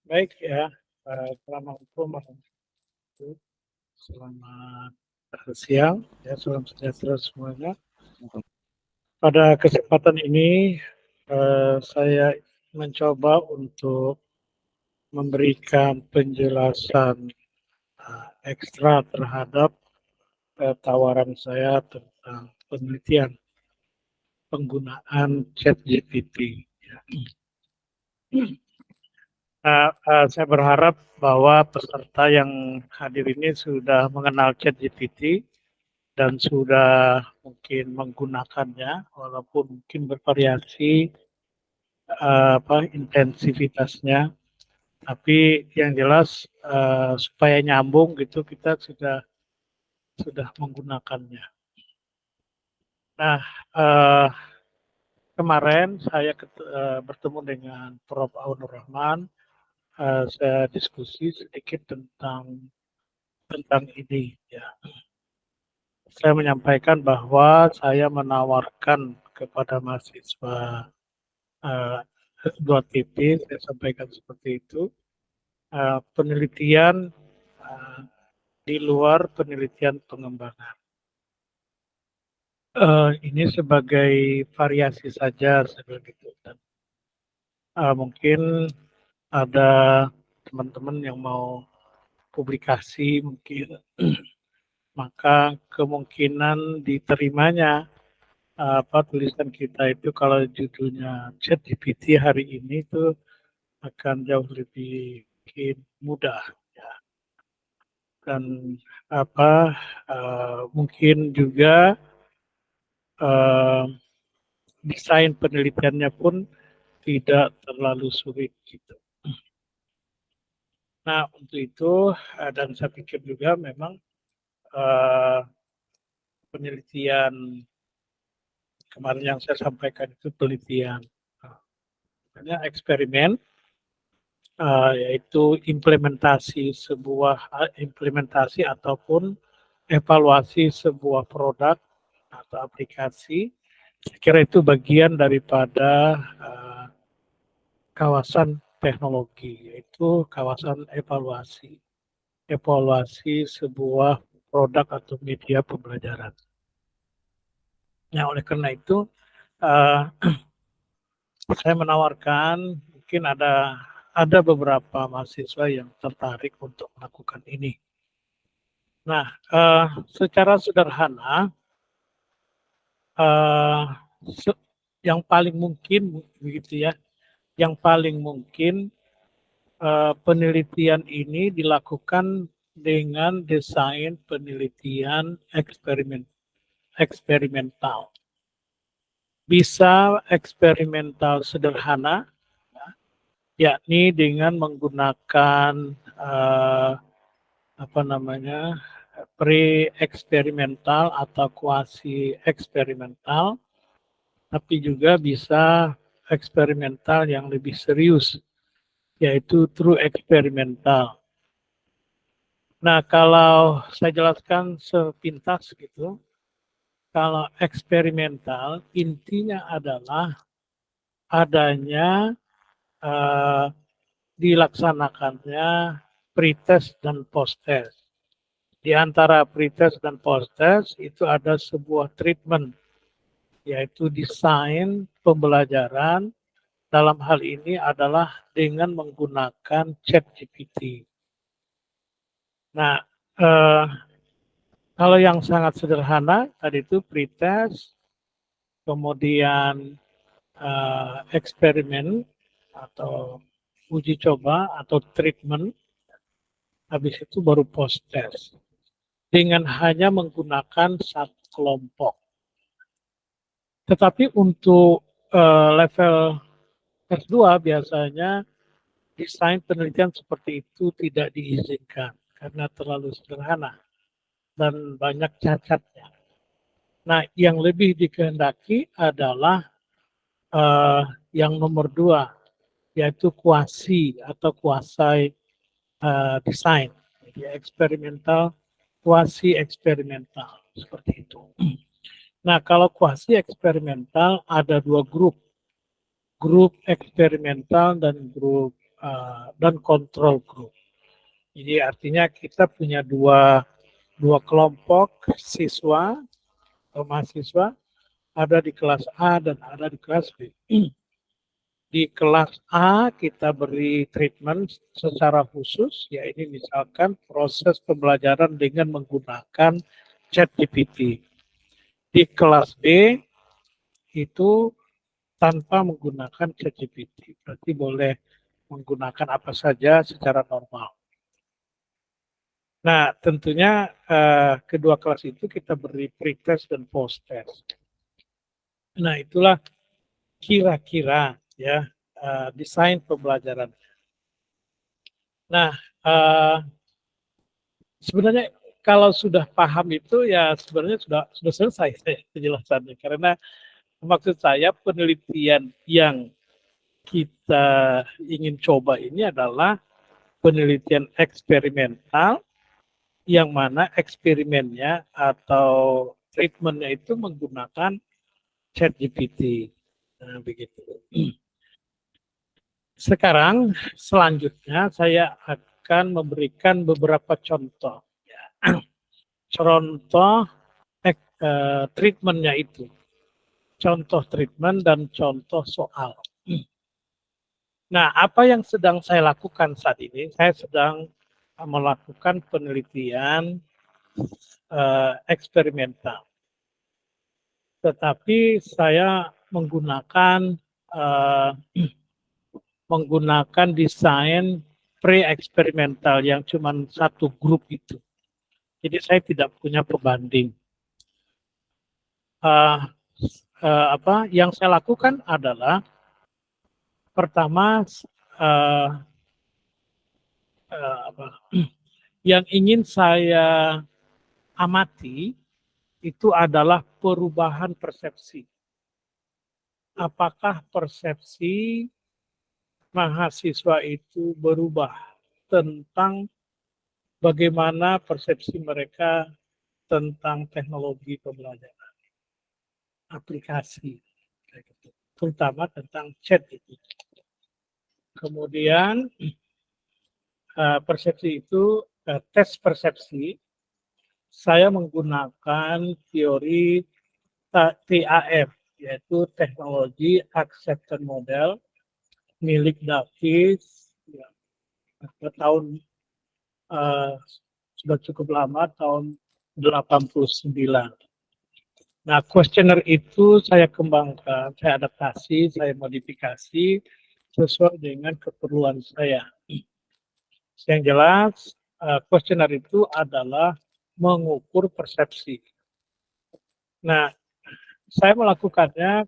Baik ya, Assalamualaikum warahmatullahi wabarakatuh. Selamat siang, ya, salam sejahtera semuanya. Pada kesempatan ini, saya mencoba untuk memberikan penjelasan ekstra terhadap tawaran saya tentang penelitian penggunaan ChatGPT. Ya. Saya berharap bahwa peserta yang hadir ini sudah mengenal ChatGPT dan sudah mungkin menggunakannya, walaupun mungkin bervariasi intensivitasnya. Tapi yang jelas supaya nyambung gitu kita sudah menggunakannya. Nah, uh, kemarin saya bertemu dengan Prof. Aunur Rahman. Saya diskusi sedikit tentang ini. Ya. Saya menyampaikan bahwa saya menawarkan kepada mahasiswa uh, 2TP, saya sampaikan seperti itu, penelitian uh, di luar penelitian pengembangan. Ini sebagai variasi saja, seperti itu. Dan, mungkin ada teman-teman yang mau publikasi mungkin, maka kemungkinan diterimanya tulisan kita itu kalau judulnya ChatGPT hari ini itu akan jauh lebih mudah ya. Dan mungkin juga desain penelitiannya pun tidak terlalu sulit gitu. Nah untuk itu dan saya pikir juga memang penelitian kemarin yang saya sampaikan itu penelitian eksperimen, yaitu implementasi ataupun evaluasi sebuah produk atau aplikasi. Saya kira itu bagian daripada kawasan teknologi, yaitu kawasan evaluasi sebuah produk atau media pembelajaran. Nah, oleh karena itu saya menawarkan mungkin ada beberapa mahasiswa yang tertarik untuk melakukan ini. Nah, secara sederhana, yang paling mungkin begitu ya, yang paling mungkin penelitian ini dilakukan dengan desain penelitian eksperimental. Bisa eksperimental sederhana, yakni dengan menggunakan pre-eksperimental atau kuasi eksperimental, tapi juga bisa eksperimental yang lebih serius, yaitu true eksperimental. Nah, kalau saya jelaskan sepintas gitu, kalau eksperimental intinya adalah adanya dilaksanakannya pretest dan posttest. Di antara pretest dan posttest itu ada sebuah treatment, yaitu desain pembelajaran. Dalam hal ini adalah dengan menggunakan ChatGPT. Nah, kalau yang sangat sederhana tadi itu pretest, kemudian eksperimen atau uji coba atau treatment, habis itu baru post test dengan hanya menggunakan satu kelompok. Tetapi untuk level S2 biasanya desain penelitian seperti itu tidak diizinkan karena terlalu sederhana dan banyak cacatnya. Nah, yang lebih dikehendaki adalah yang nomor 2, yaitu kuasi atau kuasai desain, jadi eksperimental, kuasi eksperimental, seperti itu. Nah, kalau kuasi eksperimental ada 2 grup eksperimental dan grup dan control group. Jadi artinya kita punya dua kelompok siswa atau mahasiswa, ada di kelas A dan ada di kelas B. Di kelas A kita beri treatment secara khusus, ya ini misalkan proses pembelajaran dengan menggunakan ChatGPT. Di kelas B itu tanpa menggunakan ChatGPT, berarti boleh menggunakan apa saja secara normal. Nah, tentunya kedua kelas itu kita beri pre-test dan post-test. Nah, itulah kira-kira ya desain pembelajaran. Nah, sebenarnya kalau sudah paham itu ya sebenarnya sudah selesai penjelasannya, karena maksud saya penelitian yang kita ingin coba ini adalah penelitian eksperimental, yang mana eksperimennya atau treatmentnya itu menggunakan ChatGPT. Nah, begitu. Sekarang selanjutnya saya akan memberikan beberapa contoh. Contoh treatmentnya itu. Contoh treatment dan contoh soal. Nah, apa yang sedang saya lakukan saat ini? Saya sedang melakukan penelitian eksperimental. Tetapi saya menggunakan desain pre-eksperimental yang cuma satu grup itu. Jadi saya tidak punya pembanding. Yang saya lakukan adalah pertama yang ingin saya amati itu adalah perubahan persepsi. Apakah persepsi mahasiswa itu berubah tentang bagaimana persepsi mereka tentang teknologi pembelajaran, aplikasi, terutama tentang chat itu. Kemudian persepsi itu, tes persepsi, saya menggunakan teori TAM, yaitu Teknologi Acceptance Model, milik Davis, ya, tahun sudah cukup lama, tahun 89. Nah, kuesioner itu saya kembangkan, saya adaptasi, saya modifikasi sesuai dengan keperluan saya. Yang jelas, kuesioner itu adalah mengukur persepsi. Nah, saya melakukannya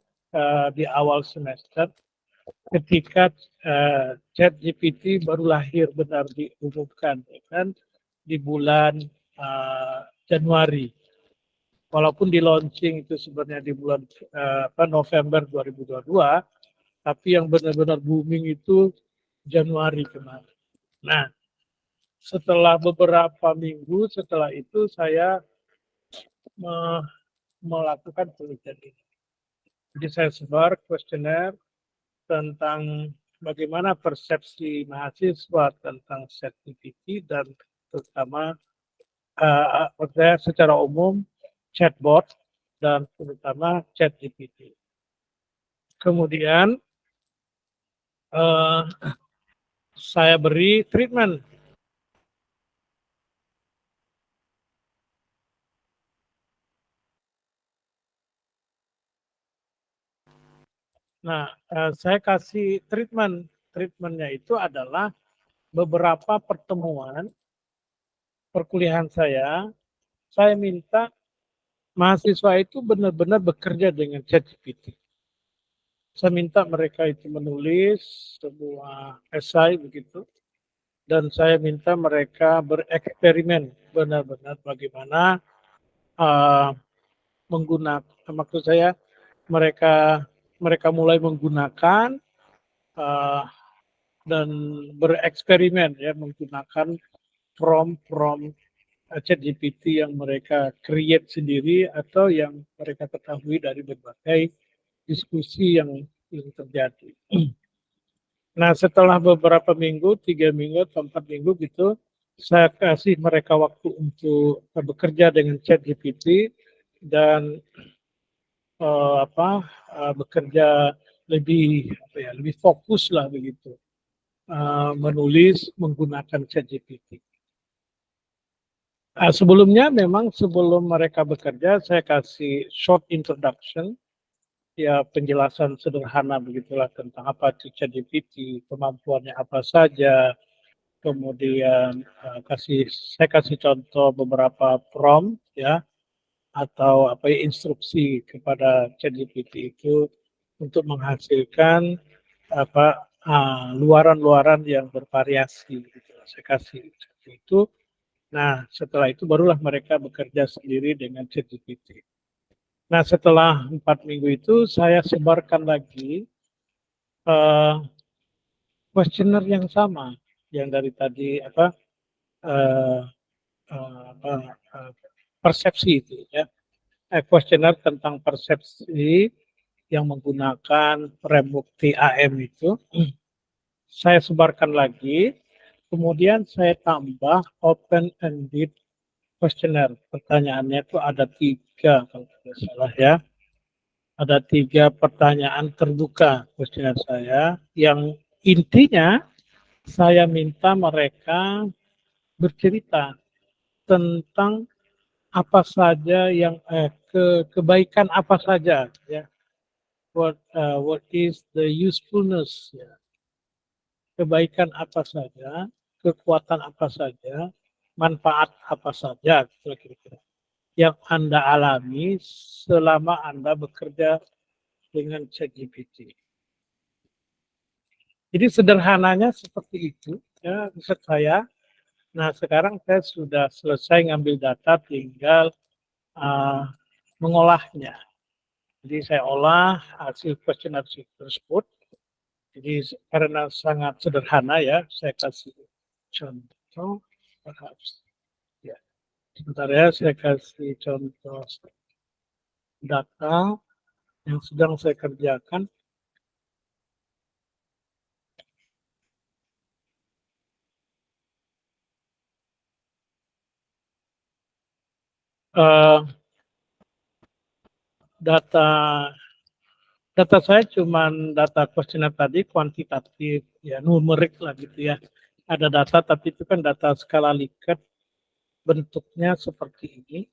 di awal semester ketika ChatGPT baru lahir, benar diumumkan, kan, di bulan Januari. Walaupun di launching itu sebenarnya di bulan November 2022, tapi yang benar-benar booming itu Januari kemarin. Nah, setelah beberapa minggu setelah itu saya melakukan penelitian ini. Jadi saya sebar kuesioner tentang bagaimana persepsi mahasiswa tentang ChatGPT dan terutama secara umum chatbot dan terutama ChatGPT. Kemudian saya beri treatment. Nah, saya kasih treatment. Treatmentnya itu adalah beberapa pertemuan perkuliahan saya minta mahasiswa itu benar-benar bekerja dengan ChatGPT. Saya minta mereka itu menulis sebuah esai begitu, dan saya minta mereka bereksperimen benar-benar bagaimana menggunakan, maksud saya mereka mulai menggunakan dan bereksperimen ya menggunakan prompt ChatGPT yang mereka create sendiri atau yang mereka ketahui dari berbagai diskusi yang terjadi. Nah, setelah beberapa minggu, 3 minggu atau 4 minggu gitu, saya kasih mereka waktu untuk bekerja dengan ChatGPT dan bekerja lebih fokus lah begitu, menulis menggunakan ChatGPT. Sebelumnya memang sebelum mereka bekerja saya kasih short introduction, ya penjelasan sederhana begitulah tentang apa itu ChatGPT, kemampuannya apa saja, kemudian saya kasih contoh beberapa prompt ya atau instruksi kepada ChatGPT itu untuk menghasilkan luaran-luaran yang bervariasi gitu. Saya kasih seperti itu. Nah, setelah itu barulah mereka bekerja sendiri dengan ChatGPT. Nah, setelah 4 minggu itu saya sebarkan lagi kuesioner yang sama yang dari tadi uh, persepsi itu ya. Kuesioner tentang persepsi yang menggunakan framework TAM itu saya sebarkan lagi, kemudian saya tambah open-ended questionnaire. Pertanyaannya itu ada 3 kalau tidak salah ya. Ada 3 pertanyaan terbuka questionnaire saya yang intinya saya minta mereka bercerita tentang apa saja yang kebaikan apa saja ya. What is the usefulness ya. Kebaikan apa saja, kekuatan apa saja, manfaat apa saja kira-kira yang Anda alami selama Anda bekerja dengan ChatGPT. Jadi sederhananya seperti itu ya riset saya. Nah sekarang saya sudah selesai ngambil data, tinggal mengolahnya. Jadi saya olah hasil kuesioner tersebut. Jadi karena sangat sederhana ya, saya kasih contoh, ya. Sebentar ya, saya kasih contoh data yang sedang saya kerjakan. Data saya cuma data kuesioner tadi kuantitatif, ya numerik lah gitu ya. Ada data tapi itu kan data skala Likert, bentuknya seperti ini.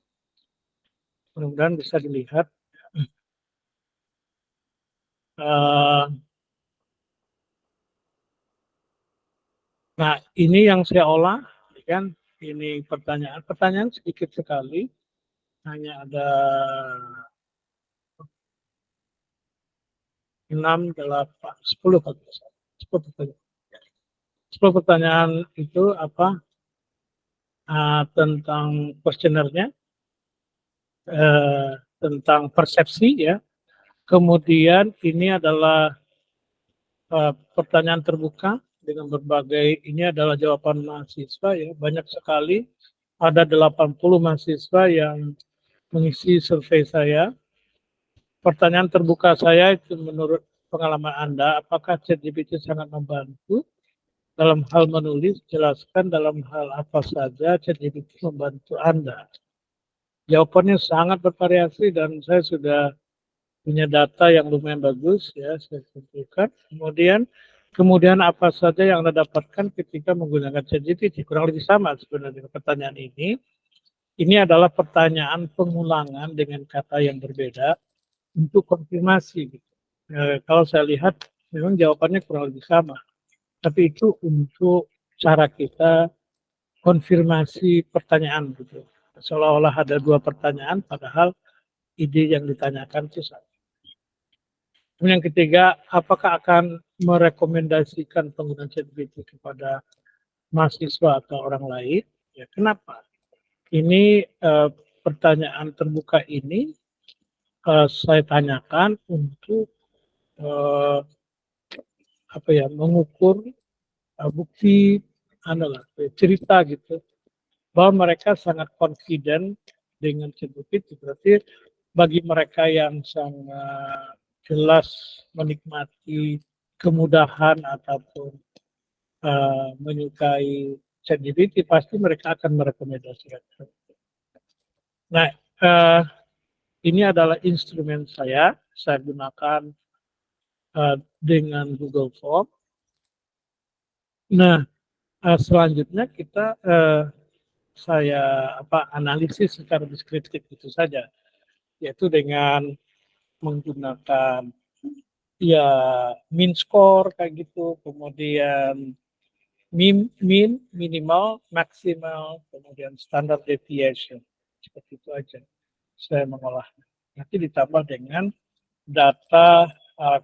Mudah-mudahan bisa dilihat. Nah, ini yang saya olah, kan? Ini pertanyaan sedikit sekali, hanya ada 6, 8, 10 pertanyaan. 10 pertanyaan itu tentang kuesionernya, tentang persepsi ya. Kemudian ini adalah pertanyaan terbuka dengan berbagai, ini adalah jawaban mahasiswa ya, banyak sekali, ada 80 mahasiswa yang mengisi survei saya. Pertanyaan terbuka saya itu menurut pengalaman Anda, apakah ChatGPT sangat membantu dalam hal menulis? Jelaskan dalam hal apa saja ChatGPT membantu Anda. Jawabannya sangat bervariasi dan saya sudah punya data yang lumayan bagus ya, saya kumpulkan. Kemudian apa saja yang Anda dapatkan ketika menggunakan ChatGPT? Kurang lebih sama sebenarnya pertanyaan ini. Ini adalah pertanyaan pengulangan dengan kata yang berbeda untuk konfirmasi. Kalau saya lihat memang jawabannya kurang lebih sama. Tapi itu untuk cara kita konfirmasi pertanyaan gitu. Seolah-olah ada 2 pertanyaan padahal ide yang ditanyakan itu sama. Kemudian yang ketiga, apakah akan merekomendasikan penggunaan ChatGPT kepada mahasiswa atau orang lain? Ya, kenapa? Ini pertanyaan terbuka ini saya tanyakan untuk mengukur bukti cerita gitu bahwa mereka sangat confident dengan ChatGPT. Berarti bagi mereka yang sangat jelas menikmati kemudahan ataupun menyukai ChatGPT, pasti mereka akan merekomendasikan. Nah, ini adalah instrumen saya gunakan dengan Google Form. Nah, selanjutnya saya analisis secara deskriptif itu saja, yaitu dengan menggunakan ya min score kayak gitu, kemudian minimal, maksimal, kemudian standard deviation, seperti itu aja saya mengolahnya. Nanti ditambah dengan data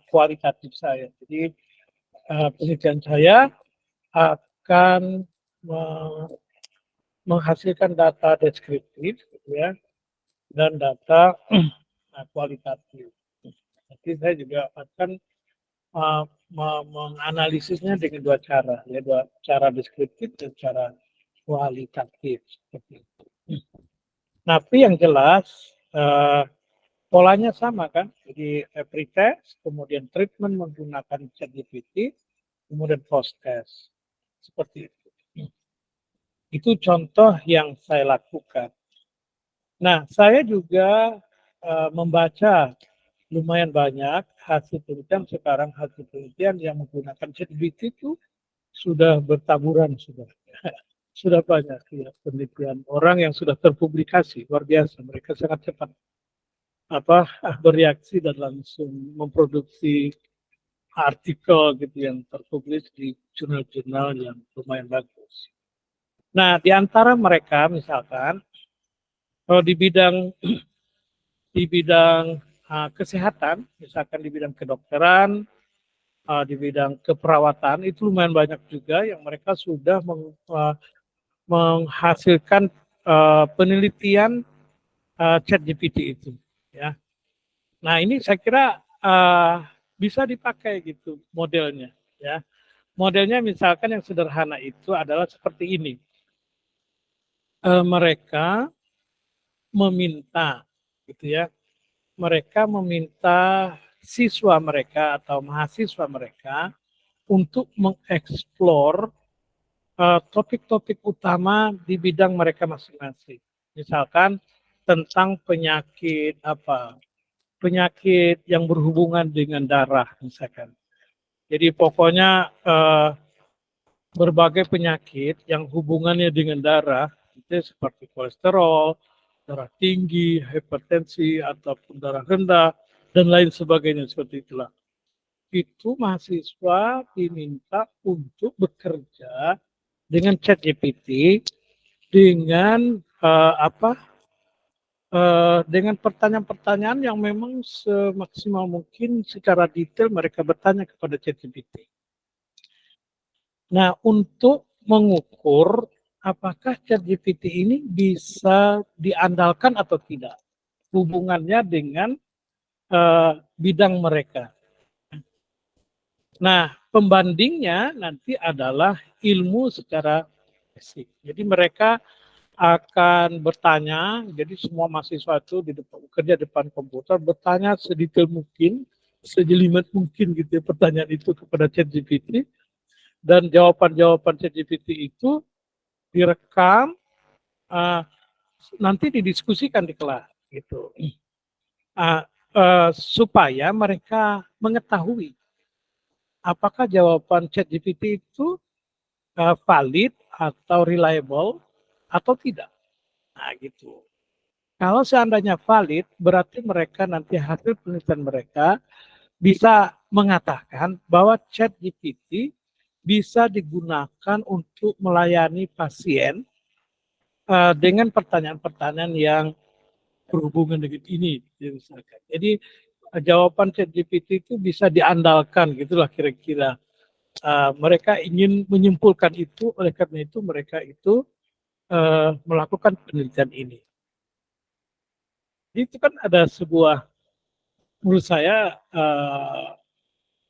kualitatif saya. Jadi penelitian saya akan menghasilkan data deskriptif, gitu ya, dan data kualitatif. Nanti saya juga akan menganalisisnya dengan dua cara, ya, dua cara deskriptif dan cara kualitatif. Seperti itu. Tapi yang jelas polanya sama kan, jadi pre-test, kemudian treatment menggunakan ChatGPT, kemudian post-test. Seperti itu. Itu contoh yang saya lakukan. Nah, saya juga membaca lumayan banyak hasil penelitian sekarang, hasil penelitian yang menggunakan ChatGPT itu sudah bertaburan, sudah banyak ya, penelitian orang yang sudah terpublikasi, luar biasa, mereka sangat cepat bereaksi dan langsung memproduksi artikel gitu yang terpublis di jurnal-jurnal yang lumayan bagus. Nah, di antara mereka misalkan kalau di bidang kesehatan, misalkan di bidang kedokteran, di bidang keperawatan, itu lumayan banyak juga yang mereka sudah menghasilkan penelitian ChatGPT itu, ya. Nah, ini saya kira bisa dipakai gitu modelnya, ya. Modelnya misalkan yang sederhana itu adalah seperti ini. Mereka meminta, gitu ya. Mereka meminta siswa mereka atau mahasiswa mereka untuk mengeksplor topik-topik utama di bidang mereka masing-masing. Misalkan tentang penyakit yang berhubungan dengan darah misalkan. Jadi pokoknya berbagai penyakit yang hubungannya dengan darah, itu seperti kolesterol, darah tinggi, hipertensi, ataupun darah rendah, dan lain sebagainya seperti itulah. Itu mahasiswa diminta untuk bekerja dengan ChatGPT dengan dengan pertanyaan-pertanyaan yang memang semaksimal mungkin secara detail mereka bertanya kepada ChatGPT. Nah, untuk mengukur apakah ChatGPT ini bisa diandalkan atau tidak hubungannya dengan bidang mereka. Nah, pembandingnya nanti adalah ilmu secara basic. Jadi mereka akan bertanya, jadi semua mahasiswa itu kerja depan komputer bertanya sedetail mungkin, sejelimet mungkin gitu ya, pertanyaan itu kepada ChatGPT, dan jawaban-jawaban ChatGPT itu direkam, nanti didiskusikan di kelas gitu, supaya mereka mengetahui apakah jawaban ChatGPT itu valid atau reliable atau tidak. Nah, gitu. Kalau seandainya valid, berarti mereka nanti hasil penelitian mereka bisa mengatakan bahwa ChatGPT bisa digunakan untuk melayani pasien dengan pertanyaan-pertanyaan yang berhubungan dengan ini, misalkan. Jadi jawaban ChatGPT itu bisa diandalkan, gitulah kira-kira. Mereka ingin menyimpulkan itu, oleh karena itu mereka itu melakukan penelitian ini. Itu kan ada sebuah, menurut saya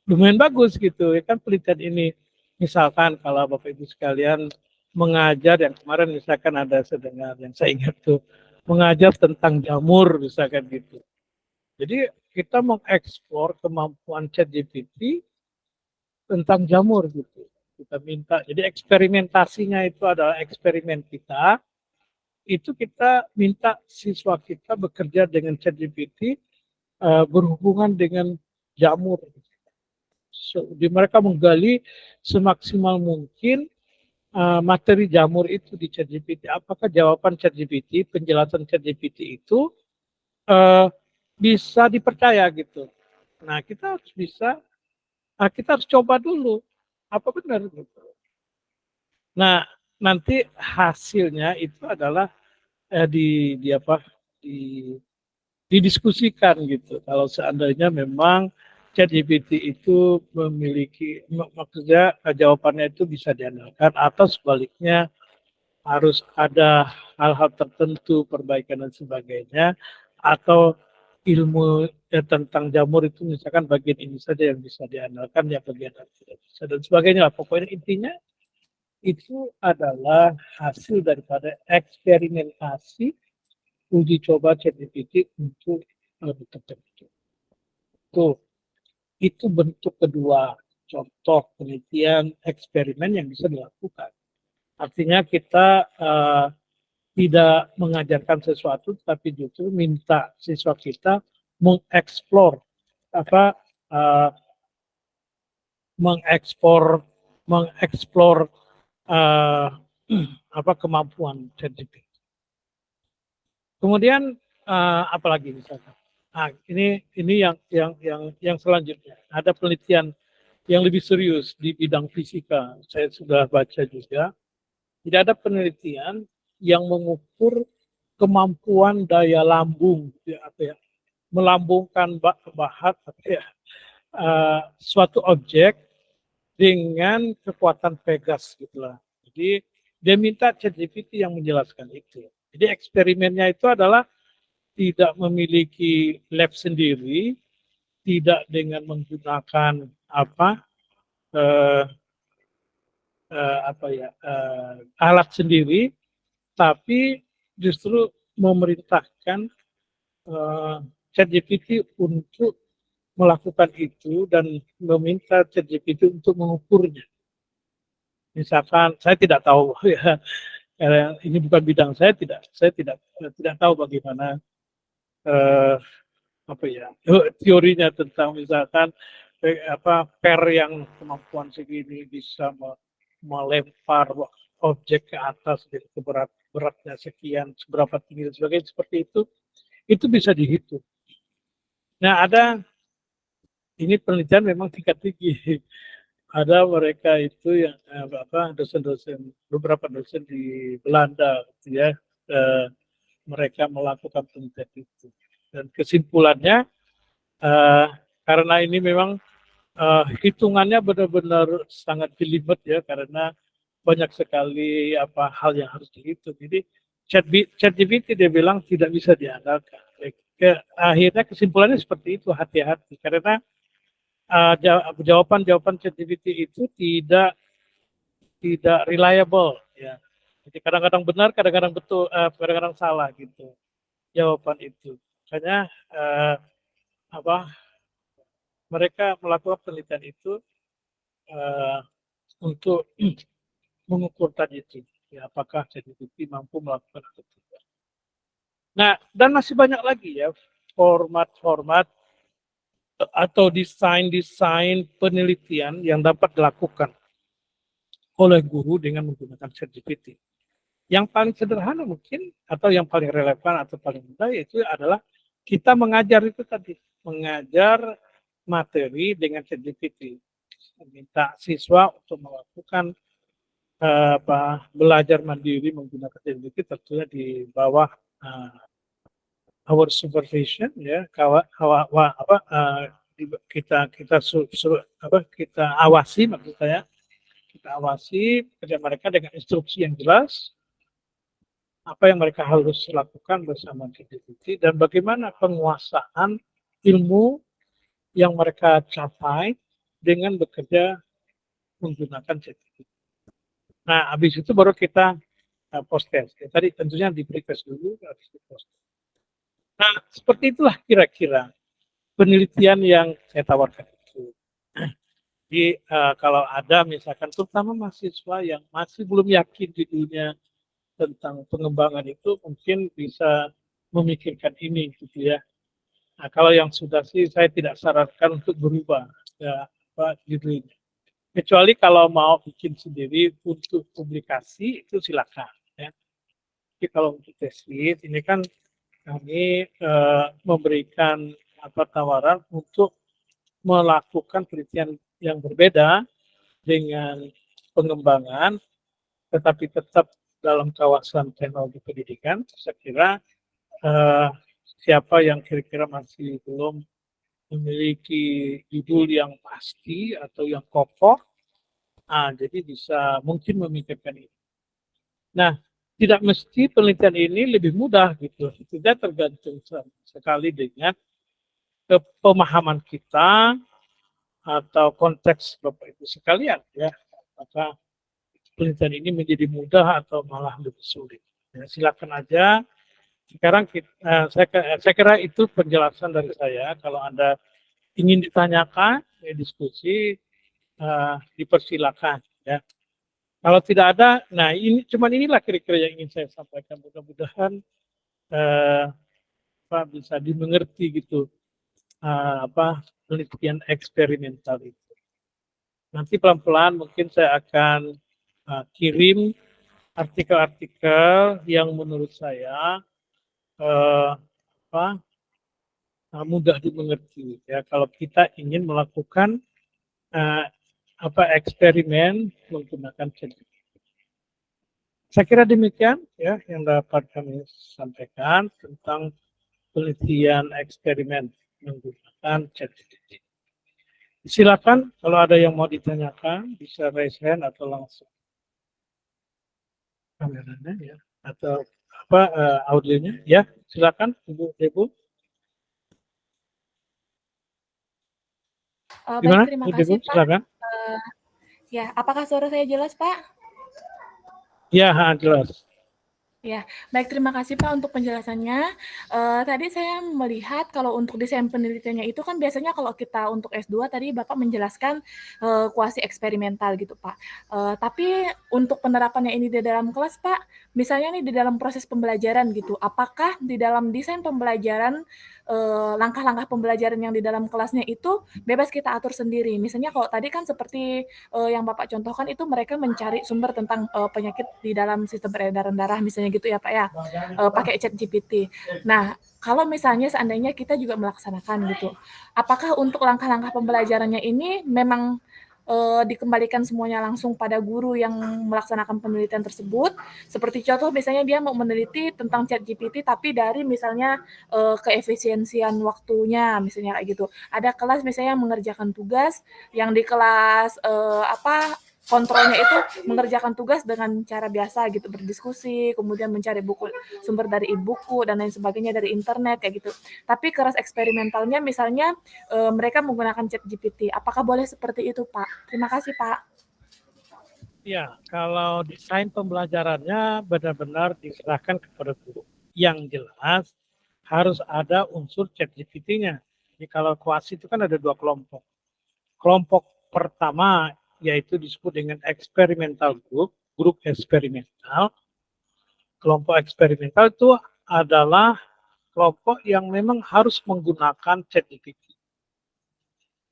lumayan bagus gitu ya kan penelitian ini. Misalkan kalau Bapak Ibu sekalian mengajar, yang kemarin misalkan ada sedengar yang saya ingat tuh, mengajar tentang jamur misalkan gitu. Jadi kita mengeksplor kemampuan ChatGPT tentang jamur gitu. Kita minta, jadi eksperimentasinya itu adalah eksperimen kita. Itu kita minta siswa kita bekerja dengan ChatGPT berhubungan dengan jamur. Di mereka menggali semaksimal mungkin materi jamur itu di ChatGPT. Apakah jawaban ChatGPT, penjelasan ChatGPT itu bisa dipercaya gitu. Nah, kita harus kita harus coba dulu apa benar gitu. Nah, nanti hasilnya itu adalah di apa di didiskusikan gitu. Kalau seandainya memang ChatGPT itu memiliki, maksudnya jawabannya itu bisa diandalkan, atau sebaliknya harus ada hal-hal tertentu, perbaikan dan sebagainya, atau ilmu tentang jamur itu misalkan bagian ini saja yang bisa diandalkan, ya bagian yang tidak bisa dan sebagainya. Pokoknya intinya itu adalah hasil daripada eksperimentasi uji coba ChatGPT untuk tertentu. Tuh, itu bentuk kedua contoh penelitian eksperimen yang bisa dilakukan. Artinya kita tidak mengajarkan sesuatu, tapi justru minta siswa kita mengeksplor apa mengeksplor mengeksplor apa kemampuan ChatGPT. Kemudian apalagi misalkan, ini yang selanjutnya ada penelitian yang lebih serius di bidang fisika. Saya sudah baca juga. Tidak ada penelitian yang mengukur kemampuan daya lambung, melambungkan bahan suatu objek dengan kekuatan Pegas gitulah. Jadi dia minta ChatGPT yang menjelaskan itu. Jadi eksperimennya itu adalah tidak memiliki lab sendiri, tidak dengan menggunakan alat sendiri, tapi justru memerintahkan ChatGPT untuk melakukan itu dan meminta ChatGPT untuk mengukurnya. Misalkan saya tidak tahu ya, karena ini bukan bidang saya tidak tahu bagaimana teorinya tentang misalkan per yang kemampuan segini bisa melempar objek ke atas dengan beratnya sekian, seberapa tinggi dan sebagainya, seperti itu bisa dihitung. Nah, ini penelitian memang tingkat tinggi. Ada mereka itu yang dosen-dosen, beberapa dosen di Belanda, ya, mereka melakukan penelitian itu. Dan kesimpulannya, karena ini memang hitungannya benar-benar sangat jelimet ya, karena banyak sekali hal yang harus dihitung. Jadi ChatGPT dia bilang tidak bisa diandalkan. Akhirnya kesimpulannya seperti itu, hati-hati karena jawaban ChatGPT itu tidak reliable ya. Jadi kadang-kadang benar, kadang-kadang betul, kadang-kadang salah gitu jawaban itu. Makanya mereka melakukan penelitian itu untuk mengukur tadi itu, ya, apakah ChatGPT mampu melakukan atau tidak. Nah, dan masih banyak lagi ya format-format atau desain penelitian yang dapat dilakukan oleh guru dengan menggunakan ChatGPT. Yang paling sederhana mungkin, atau yang paling relevan atau paling mudah, yaitu adalah kita mengajar itu tadi, mengajar materi dengan ChatGPT. Minta siswa untuk melakukan belajar mandiri menggunakan ChatGPT, tentunya di bawah our supervision, ya, kita awasi, maksud saya kita awasi kerja mereka dengan instruksi yang jelas, apa yang mereka harus lakukan bersama ChatGPT dan bagaimana penguasaan ilmu yang mereka capai dengan bekerja menggunakan ChatGPT. Nah, habis itu baru kita post test. Ya, tadi tentunya di pre-test dulu, habis itu post test. Nah, seperti itulah kira-kira penelitian yang saya tawarkan itu. Jadi kalau ada misalkan terutama mahasiswa yang masih belum yakin di dunia tentang pengembangan itu mungkin bisa memikirkan ini gitu ya. Nah, kalau yang sudah sih saya tidak sarankan untuk berubah ya apa judulnya. Kecuali kalau mau bikin sendiri untuk publikasi itu silakan ya. Tapi kalau untuk tesis ini kan kami memberikan apa tawaran untuk melakukan penelitian yang berbeda dengan pengembangan, tetapi tetap dalam kawasan teknologi pendidikan. Saya kira eh, siapa yang kira-kira masih belum memiliki judul yang pasti atau yang kokoh, jadi bisa mungkin memikirkan ini. Nah, tidak mesti penelitian ini lebih mudah gitu. Tidak tergantung sekali dengan pemahaman kita atau konteks Bapak Ibu sekalian ya. Apakah penelitian ini menjadi mudah atau malah lebih sulit. Ya, silakan aja. Sekarang saya kira itu penjelasan dari saya. Kalau Anda ingin ditanyakan, diskusi, dipersilakan. Ya. Kalau tidak ada, nah ini cuman inilah kira-kira yang ingin saya sampaikan. Mudah-mudahan eh, bisa dimengerti gitu apa penelitian eksperimental itu. Nanti pelan-pelan mungkin saya akan kirim artikel-artikel yang menurut saya uh, apa, mudah dimengerti ya kalau kita ingin melakukan uh, apa eksperimen menggunakan ChatGPT. Saya kira demikian ya yang dapat kami sampaikan tentang penelitian eksperimen menggunakan ChatGPT. Silakan kalau ada yang mau ditanyakan bisa raise hand atau langsung kameranya ya atau apa audionya ya silakan Ibu. Baik, Gimana terima Ibu kasih Pak. silakan. Ya, apakah suara saya jelas Pak? Ya jelas. Ya, baik terima kasih Pak untuk penjelasannya. Tadi saya melihat kalau untuk desain penelitiannya itu kan biasanya kalau kita untuk S2 tadi Bapak menjelaskan kuasi eksperimental gitu Pak. Tapi untuk penerapannya ini di dalam kelas Pak, misalnya nih di dalam proses pembelajaran gitu, apakah di dalam desain pembelajaran langkah-langkah pembelajaran yang di dalam kelasnya itu bebas kita atur sendiri. Misalnya kalau tadi kan seperti yang Bapak contohkan itu mereka mencari sumber tentang penyakit di dalam sistem peredaran darah misalnya gitu ya Pak ya, pakai ChatGPT. Nah, kalau misalnya seandainya kita juga melaksanakan gitu, apakah untuk langkah-langkah pembelajarannya ini memang dikembalikan semuanya langsung pada guru yang melaksanakan penelitian tersebut? Seperti contoh misalnya dia mau meneliti tentang ChatGPT tapi dari misalnya keefisiensian waktunya misalnya kayak gitu. Ada kelas misalnya mengerjakan tugas yang di kelas kontrolnya itu mengerjakan tugas dengan cara biasa gitu, berdiskusi, kemudian mencari buku sumber dari e-buku dan lain sebagainya dari internet kayak gitu. Tapi kelas eksperimentalnya misalnya mereka menggunakan ChatGPT. Apakah boleh seperti itu, Pak? Terima kasih, Pak. Ya, kalau desain pembelajarannya benar-benar diserahkan kepada guru. Yang jelas harus ada unsur ChatGPT-nya. Jadi kalau kuasi itu kan ada dua kelompok. Kelompok pertama yaitu disebut dengan experimental group, grup eksperimental. Kelompok eksperimental itu adalah kelompok yang memang harus menggunakan ChatGPT.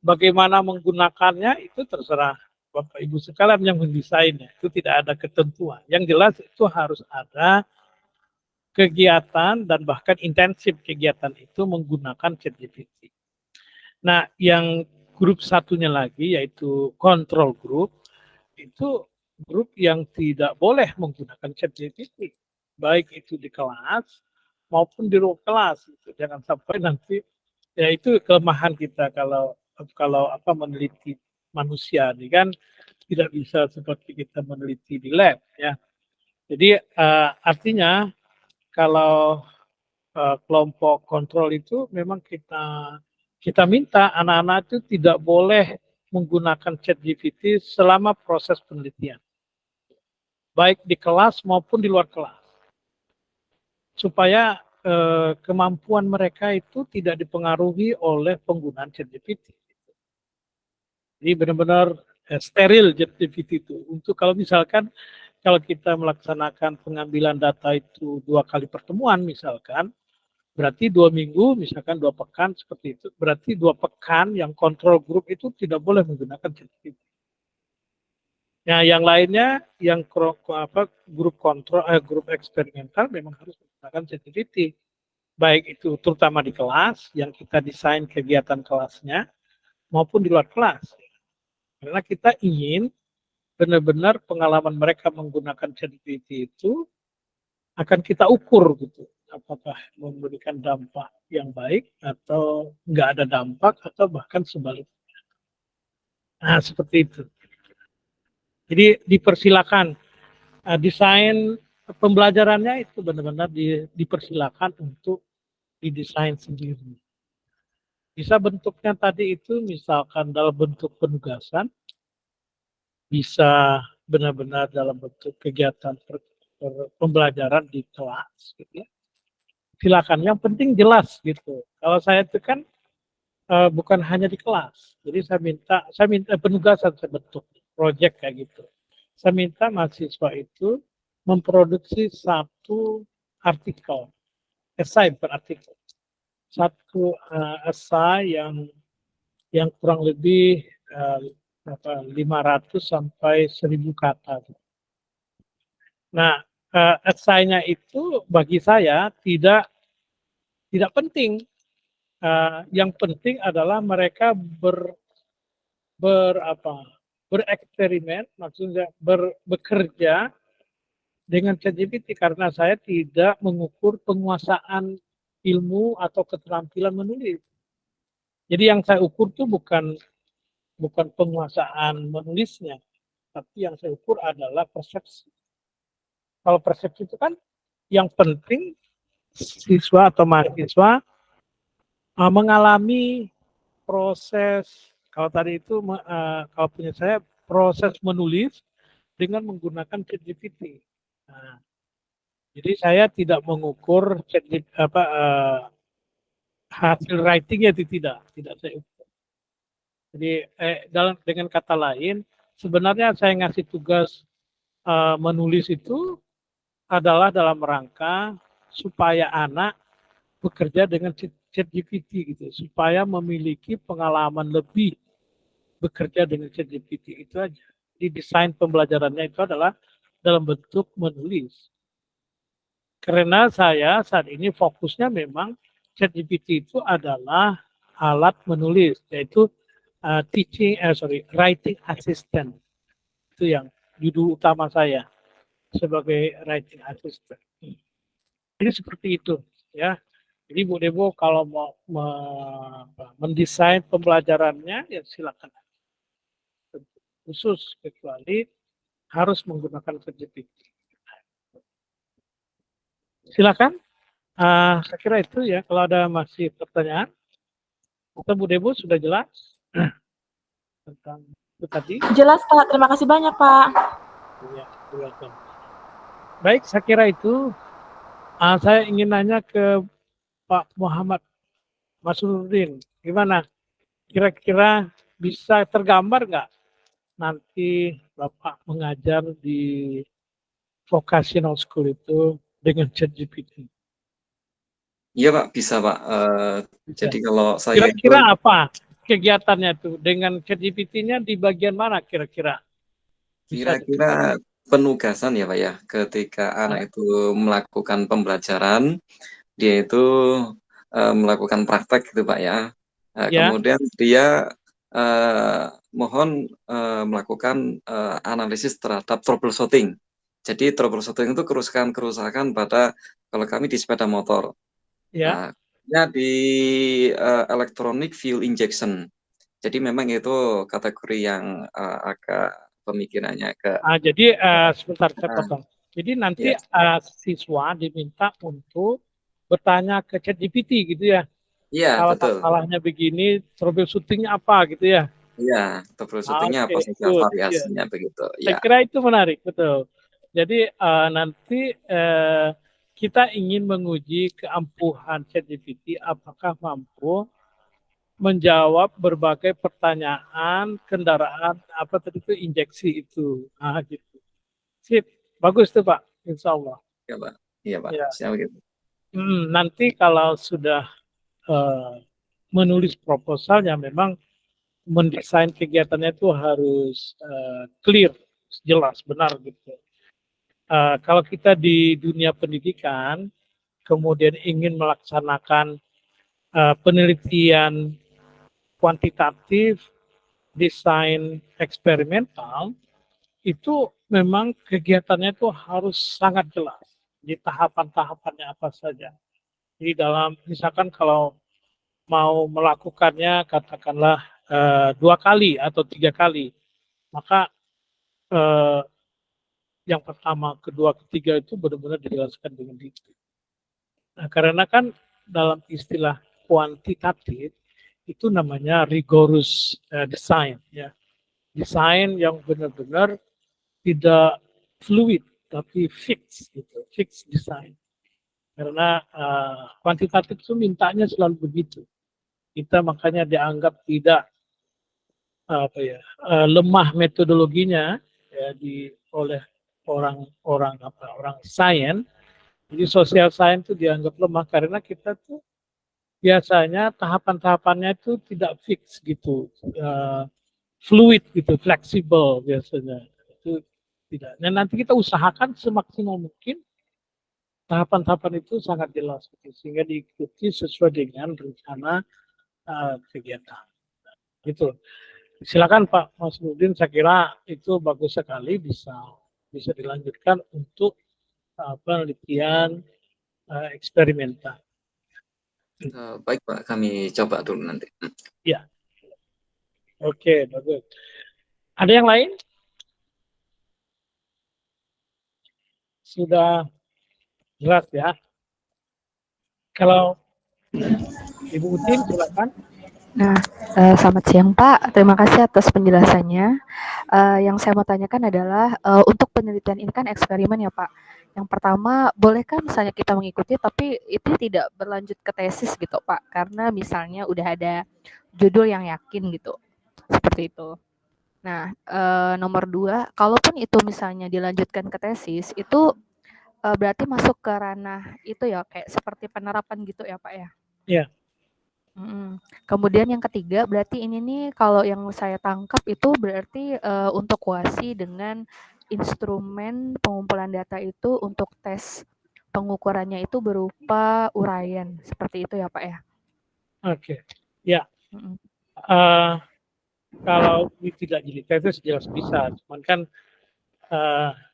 Bagaimana menggunakannya itu terserah Bapak Ibu sekalian yang mendesainnya. Itu tidak ada ketentuan. Yang jelas itu harus ada kegiatan dan bahkan intensif kegiatan itu menggunakan ChatGPT. Nah, yang grup satunya lagi yaitu control group itu grup yang tidak boleh menggunakan ChatGPT, baik itu di kelas maupun di luar kelas. Jangan sampai nanti ya itu kelemahan kita kalau apa meneliti manusia ini kan tidak bisa seperti kita meneliti di lab ya. Jadi artinya kalau kelompok kontrol itu memang kita minta anak-anak itu tidak boleh menggunakan ChatGPT selama proses penelitian, baik di kelas maupun di luar kelas, supaya kemampuan mereka itu tidak dipengaruhi oleh penggunaan ChatGPT. Jadi benar-benar steril ChatGPT itu. Untuk kalau misalkan kalau kita melaksanakan pengambilan data itu 2 kali pertemuan misalkan, berarti 2 minggu, misalkan 2 pekan seperti itu. Berarti 2 pekan yang kontrol grup itu tidak boleh menggunakan ChatGPT. Nah, yang lainnya, yang grup kontrol, grup eksperimental memang harus menggunakan ChatGPT. Baik itu terutama di kelas, yang kita desain kegiatan kelasnya, maupun di luar kelas. Karena kita ingin benar-benar pengalaman mereka menggunakan ChatGPT itu akan kita ukur gitu. Apakah memberikan dampak yang baik atau nggak ada dampak atau bahkan sebaliknya. Nah, seperti itu. Jadi dipersilakan desain pembelajarannya itu benar-benar dipersilakan untuk didesain sendiri. Bisa bentuknya tadi itu misalkan dalam bentuk penugasan, bisa benar-benar dalam bentuk kegiatan pembelajaran di kelas gitu ya. Silakan, yang penting jelas gitu. Kalau saya itu kan bukan hanya di kelas. Jadi saya minta penugasan, saya bentuk project kayak gitu. Saya minta mahasiswa itu memproduksi satu artikel, esai per artikel. Satu esai yang kurang lebih 500 sampai 1000 kata. Nah, esainya itu bagi saya tidak penting. Yang penting adalah mereka bereksperimen, maksudnya bekerja dengan ChatGPT, karena saya tidak mengukur penguasaan ilmu atau keterampilan menulis. Jadi yang saya ukur itu bukan penguasaan menulisnya, tapi yang saya ukur adalah persepsi. Kalau persepsi itu kan yang penting siswa atau mahasiswa mengalami proses, kalau tadi itu kalau punya saya proses menulis dengan menggunakan ChatGPT. Nah, jadi saya tidak mengukur hasil writingnya itu tidak saya ukur. Jadi dengan kata lain, sebenarnya saya ngasih tugas menulis itu adalah dalam rangka supaya anak bekerja dengan ChatGPT gitu, supaya memiliki pengalaman lebih bekerja dengan ChatGPT itu aja. Di desain pembelajarannya itu adalah dalam bentuk menulis. Karena saya saat ini fokusnya memang ChatGPT itu adalah alat menulis, yaitu writing assistant. Itu yang judul utama saya sebagai writing assistant. Jadi seperti itu, ya. Jadi Bu Debo kalau mau mendesain pembelajarannya, ya silakan. Khusus kecuali harus menggunakan ChatGPT. Silakan. Saya kira itu ya. Kalau ada masih pertanyaan, atau Bu Debo sudah jelas tentang itu tadi. Jelas Pak, terima kasih banyak Pak. Ya, welcome. Baik, saya kira itu. Saya ingin nanya ke Pak Muhammad Masrudin, gimana? Kira-kira bisa tergambar nggak nanti Bapak mengajar di vocational school itu dengan ChatGPT? Iya Pak, bisa Pak. Jadi kalau saya kira-kira apa kegiatannya tuh dengan ChatGPT-nya di bagian mana kira-kira? Kira-kira penugasan ya Pak ya, ketika anak itu melakukan pembelajaran, dia itu melakukan praktek gitu Pak ya. Kemudian dia mohon melakukan analisis terhadap troubleshooting. Jadi troubleshooting itu kerusakan pada, kalau kami di sepeda motor. Ya. Di electronic fuel injection. Jadi memang itu kategori yang agak pemikirannya ke. Jadi sebentar saya potong. Jadi nanti siswa diminta untuk bertanya ke ChatGPT gitu ya. Iya, kalau betul. Masalahnya begini, troubleshootingnya apa gitu ya. Iya, troubleshootingnya apa saja variasinya begitu. Saya kira itu menarik, betul. Jadi nanti kita ingin menguji keampuhan ChatGPT apakah mampu menjawab berbagai pertanyaan kendaraan apa tadi itu injeksi itu. Nah, gitu. Sip, bagus tuh Pak, Insya Allah. Ya Pak, iya Pak, Ya. siap gitu. Nanti kalau sudah menulis proposalnya memang mendesain kegiatannya itu harus clear, jelas, benar gitu. Kalau kita di dunia pendidikan kemudian ingin melaksanakan penelitian kuantitatif, desain eksperimental, itu memang kegiatannya itu harus sangat jelas di tahapan-tahapannya apa saja. Jadi dalam misalkan kalau mau melakukannya katakanlah 2 kali atau 3 kali, maka eh, yang pertama, kedua, ketiga itu benar-benar dijelaskan dengan detail. Nah, karena kan dalam istilah kuantitatif itu namanya rigorous design, ya, desain yang benar-benar tidak fluid tapi fix, gitu, fix design. Karena kuantitatif itu mintanya selalu begitu. Kita makanya dianggap tidak lemah metodologinya ya oleh orang sains. Jadi social science itu dianggap lemah karena kita tuh biasanya tahapan-tahapannya itu tidak fix gitu, fluid gitu, fleksibel biasanya. Itu tidak. Dan nanti kita usahakan semaksimal mungkin tahapan-tahapan itu sangat jelas gitu, sehingga diikuti sesuai dengan rencana kegiatan. Gitu. Silakan Pak Mas Nurdin, saya kira itu bagus sekali bisa dilanjutkan untuk penelitian eksperimental. Baik Pak, kami coba dulu nanti. Ya, oke, bagus. Ada yang lain? Sudah jelas ya. Kalau Ibu Utin, silakan. Nah, selamat siang Pak. Terima kasih atas penjelasannya. Yang saya mau tanyakan adalah untuk penelitian ini kan eksperimen ya Pak. Yang pertama, bolehkah misalnya kita mengikuti tapi itu tidak berlanjut ke tesis gitu Pak? Karena misalnya udah ada judul yang yakin gitu, seperti itu. Nah, nomor 2, kalaupun itu misalnya dilanjutkan ke tesis, itu berarti masuk ke ranah itu ya, kayak seperti penerapan gitu ya Pak ya? Iya. Kemudian yang ketiga, berarti ini nih kalau yang saya tangkap itu berarti untuk kuasi dengan instrumen pengumpulan data itu untuk tes pengukurannya itu berupa uraian, seperti itu ya Pak ya? Oke, ya. Kalau tidak jadi tesis jelas bisa, cuman kan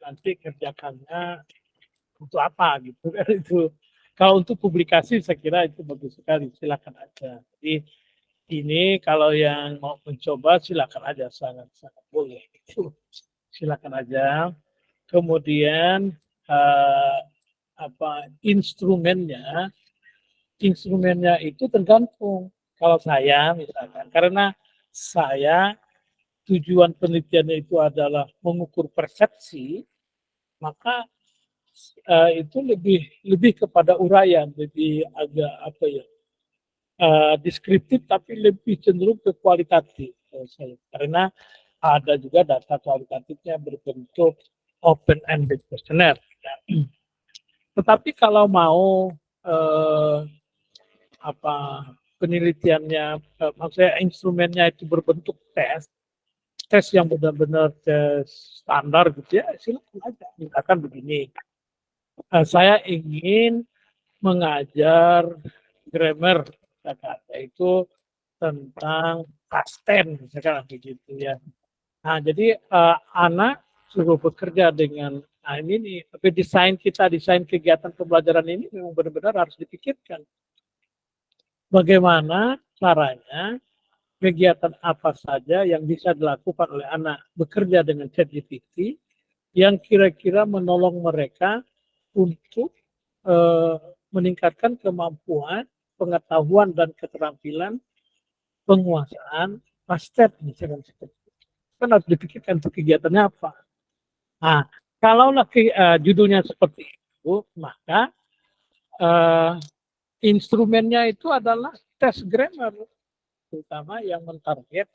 nanti kerjakannya untuk apa gitu kan itu. Kalau untuk publikasi saya kira itu bagus sekali, silakan aja. Jadi ini kalau yang mau mencoba silakan aja, sangat boleh itu, silakan aja. Kemudian instrumennya itu tergantung. Kalau saya misalkan, karena saya tujuan penelitiannya itu adalah mengukur persepsi, maka itu lebih kepada uraian, lebih agak deskriptif tapi lebih cenderung ke kualitatif. Karena ada juga data kualitatifnya berbentuk open-ended questionnaire. Tetapi kalau mau penelitiannya, maksudnya instrumennya itu berbentuk tes yang benar-benar tes standar gitu ya, silakan aja. Misalkan begini, saya ingin mengajar grammar, yaitu tentang past tense, misalkan begitu ya. Nah, jadi anak suruh bekerja dengan ini, tapi desain kegiatan pembelajaran ini memang benar-benar harus dipikirkan. Bagaimana caranya kegiatan apa saja yang bisa dilakukan oleh anak bekerja dengan ChatGPT yang kira-kira menolong mereka untuk meningkatkan kemampuan, pengetahuan dan keterampilan penguasaan past misalkan seperti itu. Kan harus dipikirkan untuk kegiatannya apa. Nah, kalaulah judulnya seperti itu, maka instrumennya itu adalah tes grammar. terutama yang mentarget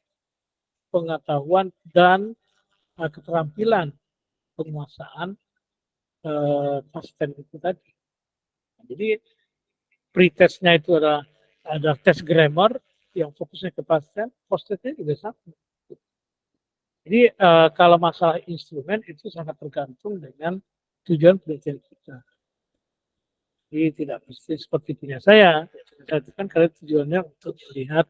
pengetahuan dan keterampilan penguasaan pasien itu tadi. Jadi pre-testnya itu ada tes grammar yang fokusnya ke pasien, post-testnya juga sama. Jadi kalau masalah instrumen itu sangat tergantung dengan tujuan penelitian kita. Jadi tidak mesti seperti punya saya. Saya itu kan karena tujuannya untuk melihat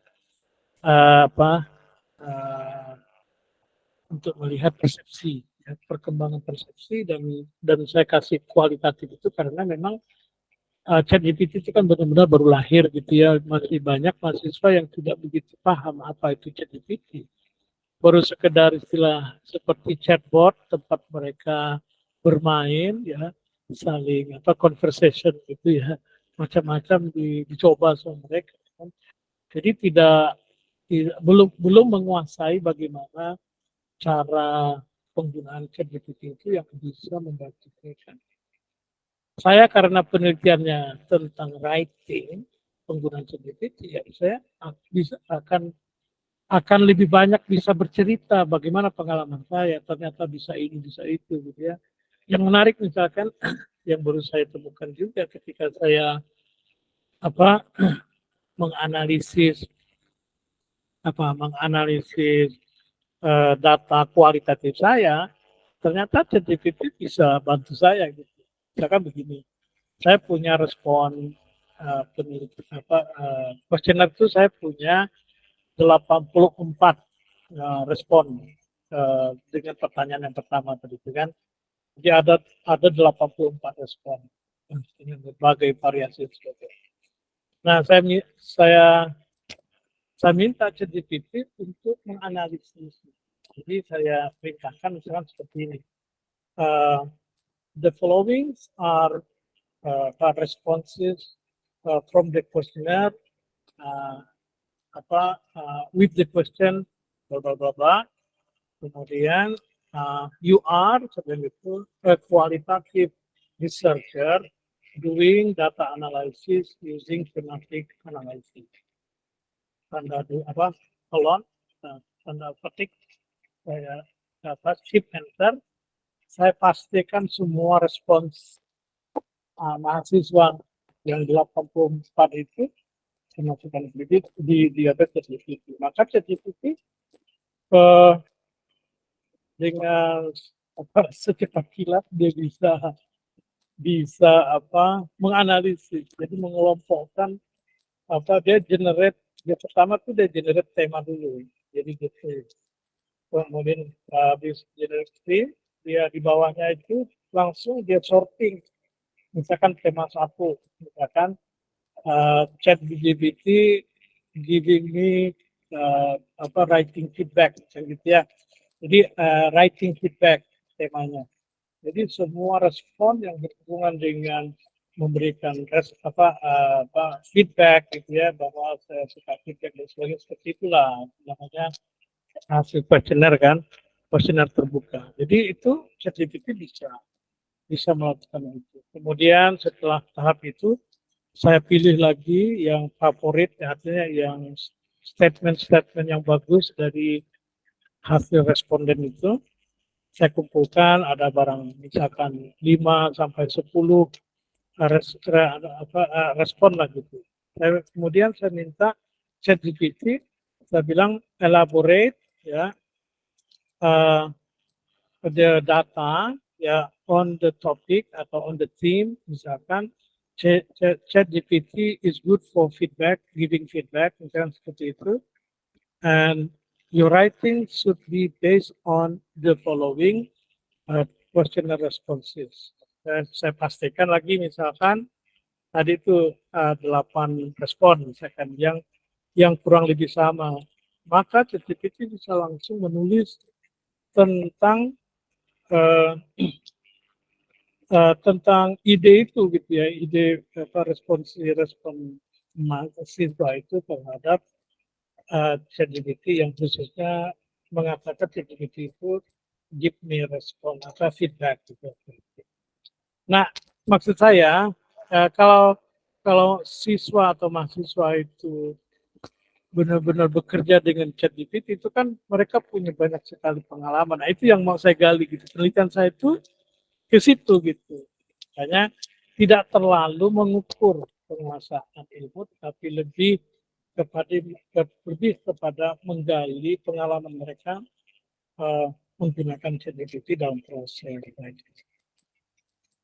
untuk melihat persepsi, ya, perkembangan persepsi dan saya kasih kualitatif itu karena memang ChatGPT itu kan benar-benar baru lahir gitu ya, masih banyak mahasiswa yang tidak begitu paham apa itu ChatGPT. Baru sekedar istilah seperti chatbot tempat mereka bermain ya, saling conversation gitu ya, macam-macam dicoba sama mereka. Jadi belum menguasai bagaimana cara penggunaan ChatGPT itu yang bisa membantu mereka. Saya karena penelitiannya tentang writing, penggunaan ChatGPT, ya saya akan lebih banyak bisa bercerita bagaimana pengalaman saya, ternyata bisa ini, bisa itu gitu ya. Yang menarik misalkan yang baru saya temukan juga ketika saya menganalisis data kualitatif saya, ternyata ChatGPT bisa bantu saya gitu. Misalkan begini, saya punya respon kuesioner itu saya punya 84 respon dengan pertanyaan yang pertama tadi itu kan. Jadi ada 84 respon dengan berbagai variasi sebagainya. Nah, saya minta ChatGPT untuk menganalisis. Jadi saya perintahkan misalkan seperti ini. The following are responses from the questionnaire with the question blah blah blah blah. Kemudian you are sebagai itu a qualitative researcher doing data analysis using semantic analysis. Tanda kolon, tanda petik, saya shift enter, saya pastikan semua respons mahasiswa yang 84 itu masukkan di ChatGPT. Maka ChatGPT dengan secepat kilat dia bisa menganalisis, jadi mengelompokkan dia pertama tuh dia generate tema dulu, jadi gitu. Kemudian habis generate theme, dia di bawahnya itu langsung dia sorting, misalkan tema 1, misalkan ChatGPT giving me writing feedback, gitu ya. Jadi writing feedback temanya. Jadi semua respon yang berhubungan dengan memberikan feedback gitu ya, bahwa saya suka feedback dan sebagainya, seperti itulah namanya hasil kuesioner kan, kuesioner terbuka. Jadi itu ChatGPT bisa melakukan itu. Kemudian setelah tahap itu saya pilih lagi yang favorit, artinya yang statement-statement yang bagus dari hasil responden itu. Saya kumpulkan, ada barang misalkan 5 sampai 10 respon lah gitu. Kemudian saya minta ChatGPT, saya bilang elaborate ya the data ya on the topic atau on the theme, misalkan ChatGPT is good for feedback, giving feedback, misalkan seperti itu. And your writing should be based on the following questionnaire responses. Saya pastikan lagi misalkan tadi itu 8 respon misalkan yang kurang lebih sama, maka ChatGPT bisa langsung menulis tentang ide itu gitu ya, ide respon mahasiswa itu terhadap ChatGPT yang khususnya mengatakan ChatGPT itu give me respon feedback gitu. Nah, maksud saya kalau siswa atau mahasiswa itu benar-benar bekerja dengan ChatGPT itu kan mereka punya banyak sekali pengalaman. Nah, itu yang mau saya gali gitu. Penelitian saya itu ke situ gitu. Makanya tidak terlalu mengukur penguasaan ilmu, tapi lebih kepada menggali pengalaman mereka menggunakan ChatGPT dalam proses.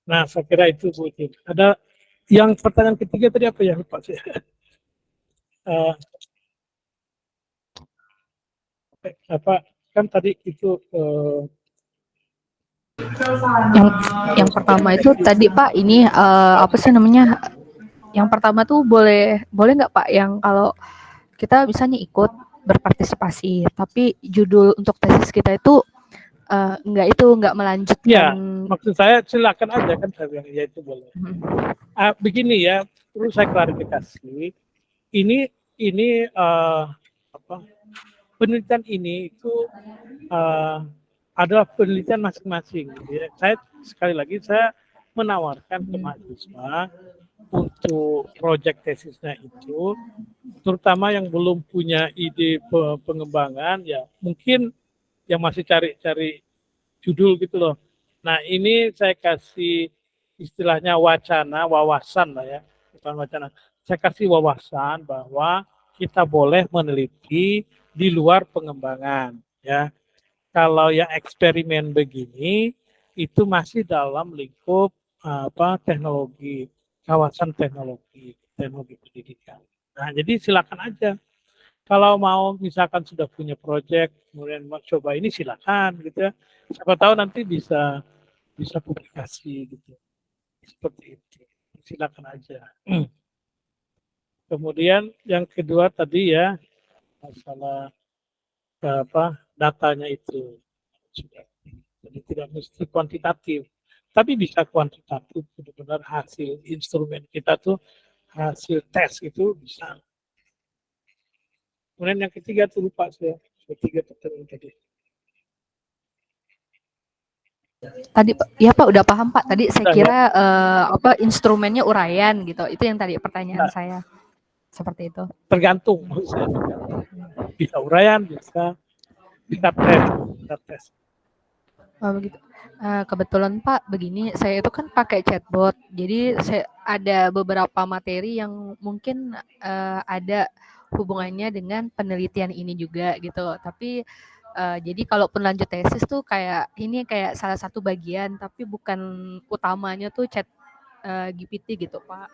Nah, saya kira itu Bu. Ada yang pertanyaan ketiga tadi apa ya, lupa saya. Apa kan tadi itu Yang pertama itu tadi Pak, ini apa sih namanya? Yang pertama tuh boleh nggak Pak yang kalau kita misalnya ikut berpartisipasi, tapi judul untuk tesis kita itu nggak melanjutkan. ya, maksud saya silakan aja kan saya bilang ya itu boleh. Begini ya, perlu saya klarifikasi. Ini penelitian ini itu adalah penelitian masing-masing. Ya. Saya sekali lagi saya menawarkan ke mahasiswa untuk proyek tesisnya itu, terutama yang belum punya ide pengembangan, ya mungkin yang masih cari-cari judul gitu loh. Nah ini saya kasih istilahnya wacana, wawasan lah ya, bukan wacana. Saya kasih wawasan bahwa kita boleh meneliti di luar pengembangan, ya. Kalau yang eksperimen begini itu masih dalam lingkup teknologi, kawasan teknologi pendidikan. Nah, jadi silakan aja. Kalau mau misalkan sudah punya proyek, kemudian mau coba ini silakan gitu ya. Siapa tahu nanti bisa publikasi gitu. Seperti itu. Silakan aja. Kemudian yang kedua tadi ya masalah datanya itu sudah. Jadi tidak mesti kuantitatif, tapi bisa kuantitatif benar-benar hasil instrumen kita tuh hasil tes itu bisa. Kemudian yang ketiga tuh lupa saya. Ketiga pertanyaan tadi. Tadi ya Pak udah paham Pak. Tadi saya Udah, kira instrumennya uraian gitu. Itu yang tadi pertanyaan saya. Seperti itu. Tergantung maksud saya. Bisa uraian, bisa tes. Oh, begitu. Kebetulan Pak, begini, saya itu kan pakai chatbot. Jadi saya ada beberapa materi yang mungkin ada hubungannya dengan penelitian ini juga gitu. Tapi jadi kalaupun lanjut tesis tuh kayak ini kayak salah satu bagian, tapi bukan utamanya tuh chat GPT gitu Pak.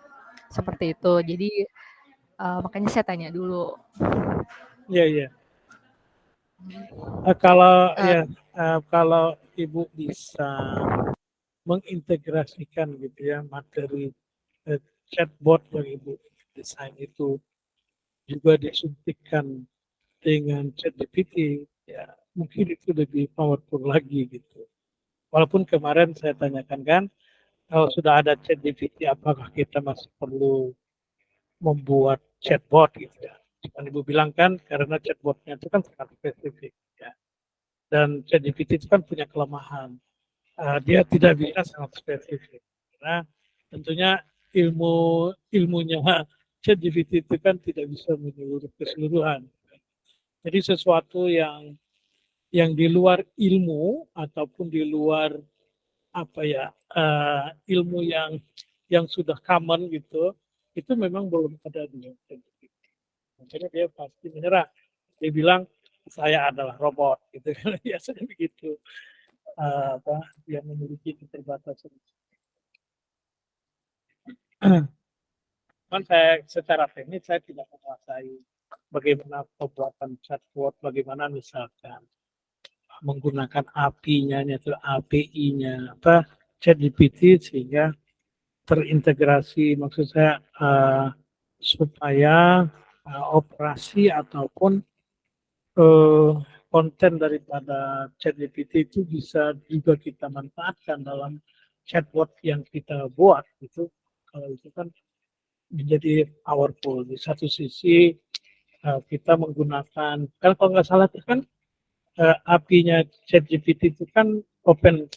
Seperti itu. Jadi makanya saya tanya dulu. Iya. Kalau Ibu bisa mengintegrasikan gitu ya materi chatbot yang Ibu desain itu juga disuntikkan dengan ChatGPT, ya mungkin itu lebih powerful lagi gitu. Walaupun kemarin saya tanyakan kan, kalau sudah ada ChatGPT, apakah kita masih perlu membuat chatbot gitu ya? Cuma Ibu bilang kan, karena chatbotnya itu kan sangat spesifik ya. Dan ChatGPT itu kan punya kelemahan. Dia tidak bisa sangat spesifik. Karena tentunya ilmunya ChatGPT itu kan tidak bisa menyeluruh keseluruhan. Jadi sesuatu yang di luar ilmu ataupun di luar ilmu yang sudah common gitu, itu memang belum ada di ChatGPT. Makanya dia pasti menyerah. Dia bilang saya adalah robot gitu kan, biasanya begitu. Yang memiliki keterbatasan. Kan saya secara teknis saya tidak menguasai bagaimana pembuatan chatbot, bagaimana misalkan menggunakan API-nya, ChatGPT sehingga terintegrasi, maksud saya supaya operasi ataupun konten daripada ChatGPT itu bisa juga kita manfaatkan dalam chatbot yang kita buat gitu. Kalau itu kan menjadi powerful. Di satu sisi kita menggunakan, kan kalau nggak salah itu kan API-nya ChatGPT itu kan open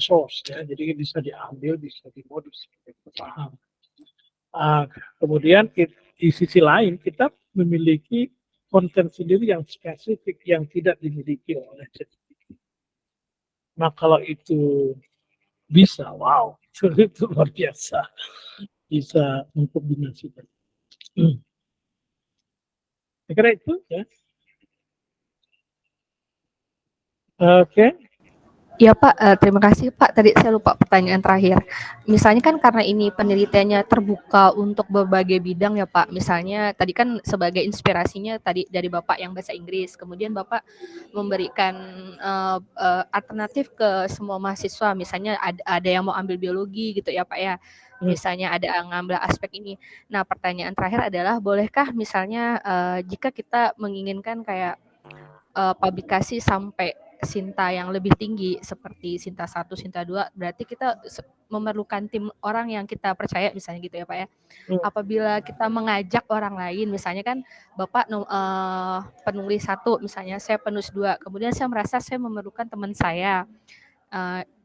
source ya, jadi bisa diambil, bisa dimodif, paham. Kemudian di sisi lain kita memiliki konten sendiri yang spesifik yang tidak dimiliki oleh ChatGPT. Nah kalau itu bisa, wow, itu luar biasa, bisa mengkombinasikan. Saya kira itu ya. Oke. Ya Pak, terima kasih Pak. Tadi saya lupa pertanyaan terakhir. Misalnya kan karena ini penelitiannya terbuka untuk berbagai bidang ya Pak. Misalnya tadi kan sebagai inspirasinya tadi dari Bapak yang bahasa Inggris, kemudian Bapak memberikan alternatif ke semua mahasiswa. Misalnya ada yang mau ambil biologi gitu ya Pak ya. Misalnya ada yang ngambil aspek ini. Nah pertanyaan terakhir adalah, bolehkah misalnya jika kita menginginkan kayak publikasi sampai Sinta yang lebih tinggi seperti Sinta 1, Sinta 2, berarti kita memerlukan tim orang yang kita percaya misalnya gitu ya Pak ya. Apabila kita mengajak orang lain, misalnya kan Bapak penulis 1, misalnya saya penulis 2, kemudian saya merasa saya memerlukan teman saya,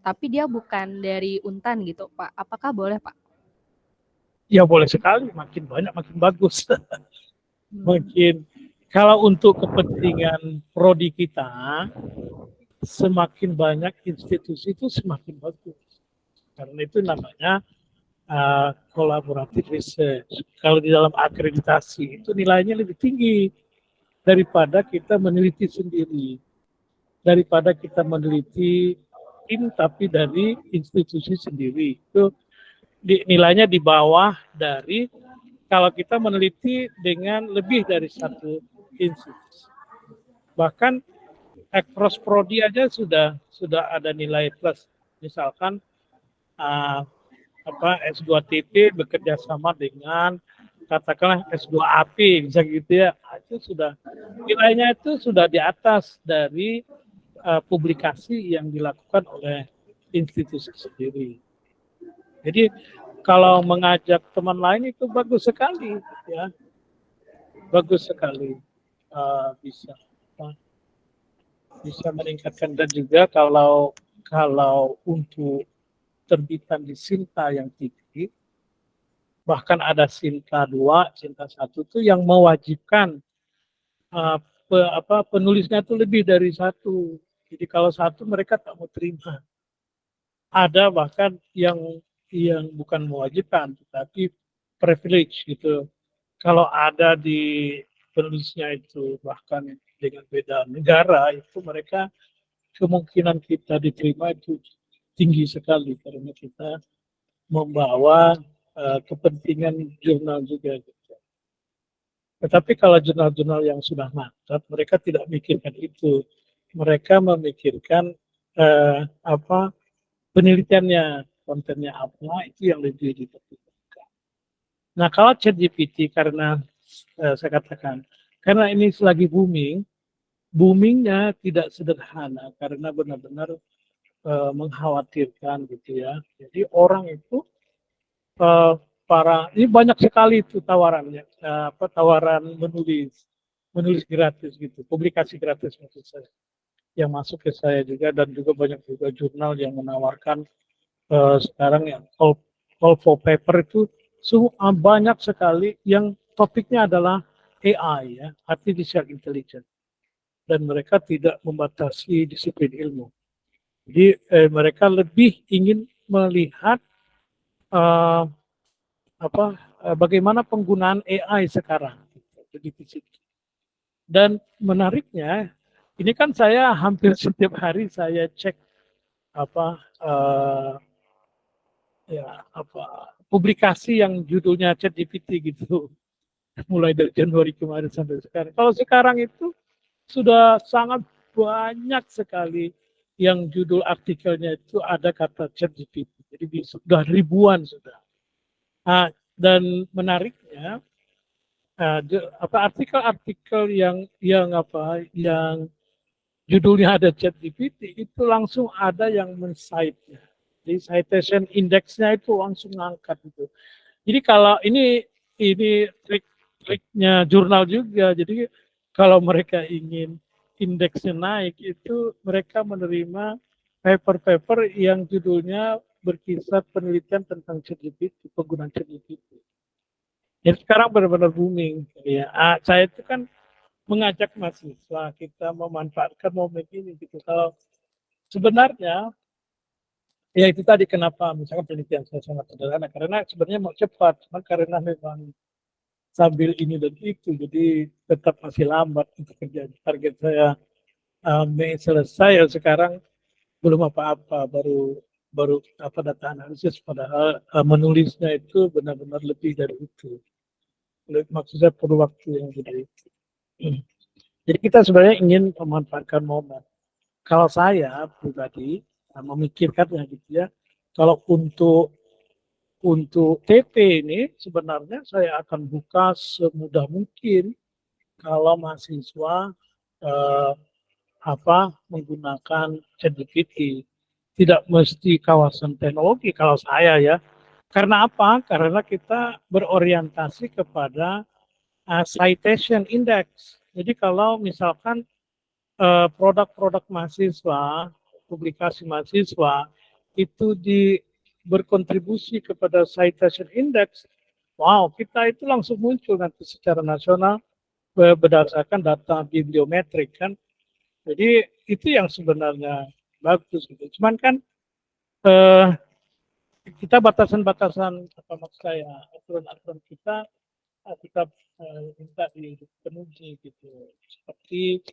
tapi dia bukan dari Untan gitu Pak, apakah boleh Pak? Ya boleh sekali, makin banyak makin bagus. Mungkin kalau untuk kepentingan prodi kita, semakin banyak institusi itu semakin bagus. Karena itu namanya kolaboratif research. Kalau di dalam akreditasi itu nilainya lebih tinggi daripada kita meneliti sendiri. Daripada kita meneliti tim tapi dari institusi sendiri. Itu nilainya di bawah dari kalau kita meneliti dengan lebih dari satu institusi. Bahkan cross prodi aja sudah ada nilai plus. Misalkan S2TP bekerja sama dengan katakanlah S2AP bisa gitu ya. Itu sudah nilainya itu sudah di atas dari publikasi yang dilakukan oleh institusi sendiri. Jadi kalau mengajak teman lain itu bagus sekali, ya, bagus sekali, bisa meningkatkan. Dan juga kalau untuk terbitan di Sinta yang tinggi, bahkan ada Sinta 2, Sinta 1 itu yang mewajibkan penulisnya itu lebih dari 1. Jadi kalau 1 mereka tak mau terima. Ada bahkan yang bukan mewajibkan, tetapi privilege gitu. Kalau ada di penulisnya itu bahkan dengan beda negara, itu mereka kemungkinan kita diterima itu tinggi sekali karena kita membawa kepentingan jurnal juga. Gitu. Tetapi kalau jurnal-jurnal yang sudah mantap, mereka tidak memikirkan itu. Mereka memikirkan penelitiannya, kontennya apa, itu yang lebih dipertimbangkan. Nah, kalau ChatGPT karena saya katakan, karena ini selagi boomingnya tidak sederhana karena benar-benar mengkhawatirkan gitu ya. Jadi orang itu ini banyak sekali itu tawarannya, tawaran menulis gratis gitu, publikasi gratis maksud saya, yang masuk ke saya juga, dan juga banyak juga jurnal yang menawarkan sekarang yang call for paper itu banyak sekali yang topiknya adalah AI ya, artificial intelligence, dan mereka tidak membatasi disiplin ilmu. Jadi mereka lebih ingin melihat bagaimana penggunaan AI sekarang. Dan menariknya, ini kan saya hampir setiap hari saya cek publikasi yang judulnya ChatGPT gitu, mulai dari Januari kemarin sampai sekarang. Kalau sekarang itu sudah sangat banyak sekali yang judul artikelnya itu ada kata ChatGPT. Jadi sudah ribuan sudah. Dan menariknya artikel yang judulnya ada ChatGPT itu langsung ada yang men-cite-nya. Jadi citation index-nya itu langsung ngangkat gitu. Jadi kalau ini trik-triknya jurnal juga. Jadi kalau mereka ingin indeksnya naik itu mereka menerima paper-paper yang judulnya berkisar penelitian tentang ChatGPT, penggunaan ChatGPT. Jadi sekarang benar-benar booming. Ya, saya itu kan mengajak mahasiswa kita memanfaatkan momen ini gitu. Kalau sebenarnya ya itu tadi kenapa misalkan penelitian saya sangat sederhana karena sebenarnya mau cepat, cuma karena memang sambil ini dan itu jadi tetap masih lambat untuk kerjaan. Target saya Mei selesai ya sekarang belum apa-apa, baru apa data analisis padahal menulisnya itu benar-benar lebih dari itu. Maksudnya perlu waktu yang lebih dari itu. Jadi kita sebenarnya ingin memanfaatkan momen. Kalau saya pribadi memikirkannya gitu ya, kalau untuk TP ini sebenarnya saya akan buka semudah mungkin kalau mahasiswa eh, menggunakan ChatGPT. Tidak mesti kawasan teknologi kalau saya ya. Karena apa? Karena kita berorientasi kepada citation index. Jadi kalau misalkan produk-produk mahasiswa, publikasi mahasiswa itu berkontribusi kepada citation index, wow, kita itu langsung muncul nanti secara nasional berdasarkan data bibliometrik kan. Jadi itu yang sebenarnya bagus gitu. Cuman kan kita batasan-batasan apa maksud saya aturan-aturan kita minta dipenuhi gitu. Seperti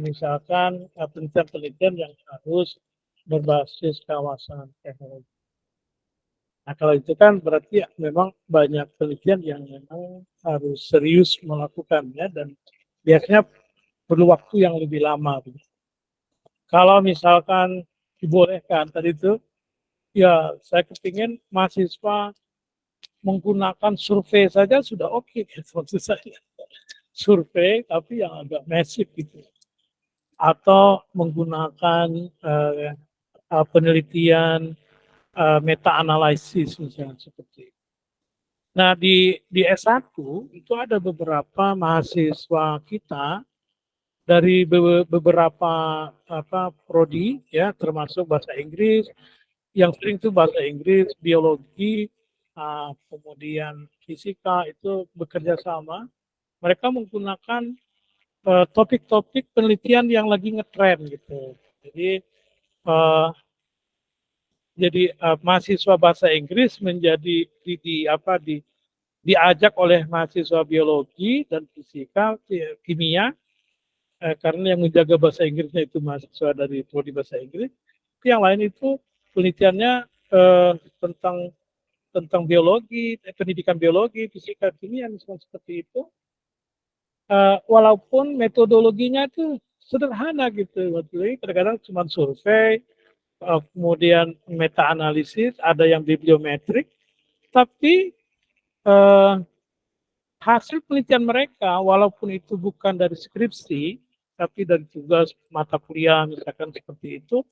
misalkan penelitian-penelitian yang harus berbasis kawasan teknologi. Nah kalau itu kan berarti memang banyak penelitian yang memang harus serius melakukannya dan biasanya perlu waktu yang lebih lama. Kalau misalkan dibolehkan tadi itu, ya saya kepingin mahasiswa menggunakan survei saja sudah oke, maksud saya. Survei tapi yang agak masif gitu. Atau menggunakan penelitian meta-analisis misalnya seperti itu. Nah di S1 itu ada beberapa mahasiswa kita dari beberapa prodi ya termasuk bahasa Inggris yang sering itu bahasa Inggris, biologi, kemudian fisika itu bekerja sama. Mereka menggunakan topik-topik penelitian yang lagi ngetren gitu. Jadi mahasiswa bahasa Inggris menjadi diajak oleh mahasiswa biologi dan fisika, kimia, karena yang menjaga bahasa Inggrisnya itu mahasiswa dari prodi bahasa Inggris. Yang lain itu penelitiannya tentang biologi, pendidikan biologi, fisika, kimia, misalnya seperti itu. Walaupun metodologinya itu sederhana gitu, kadang-kadang cuma survei, kemudian meta-analisis, ada yang bibliometrik, tapi hasil penelitian mereka, walaupun itu bukan dari skripsi, tapi dari tugas mata kuliah, misalkan seperti itu,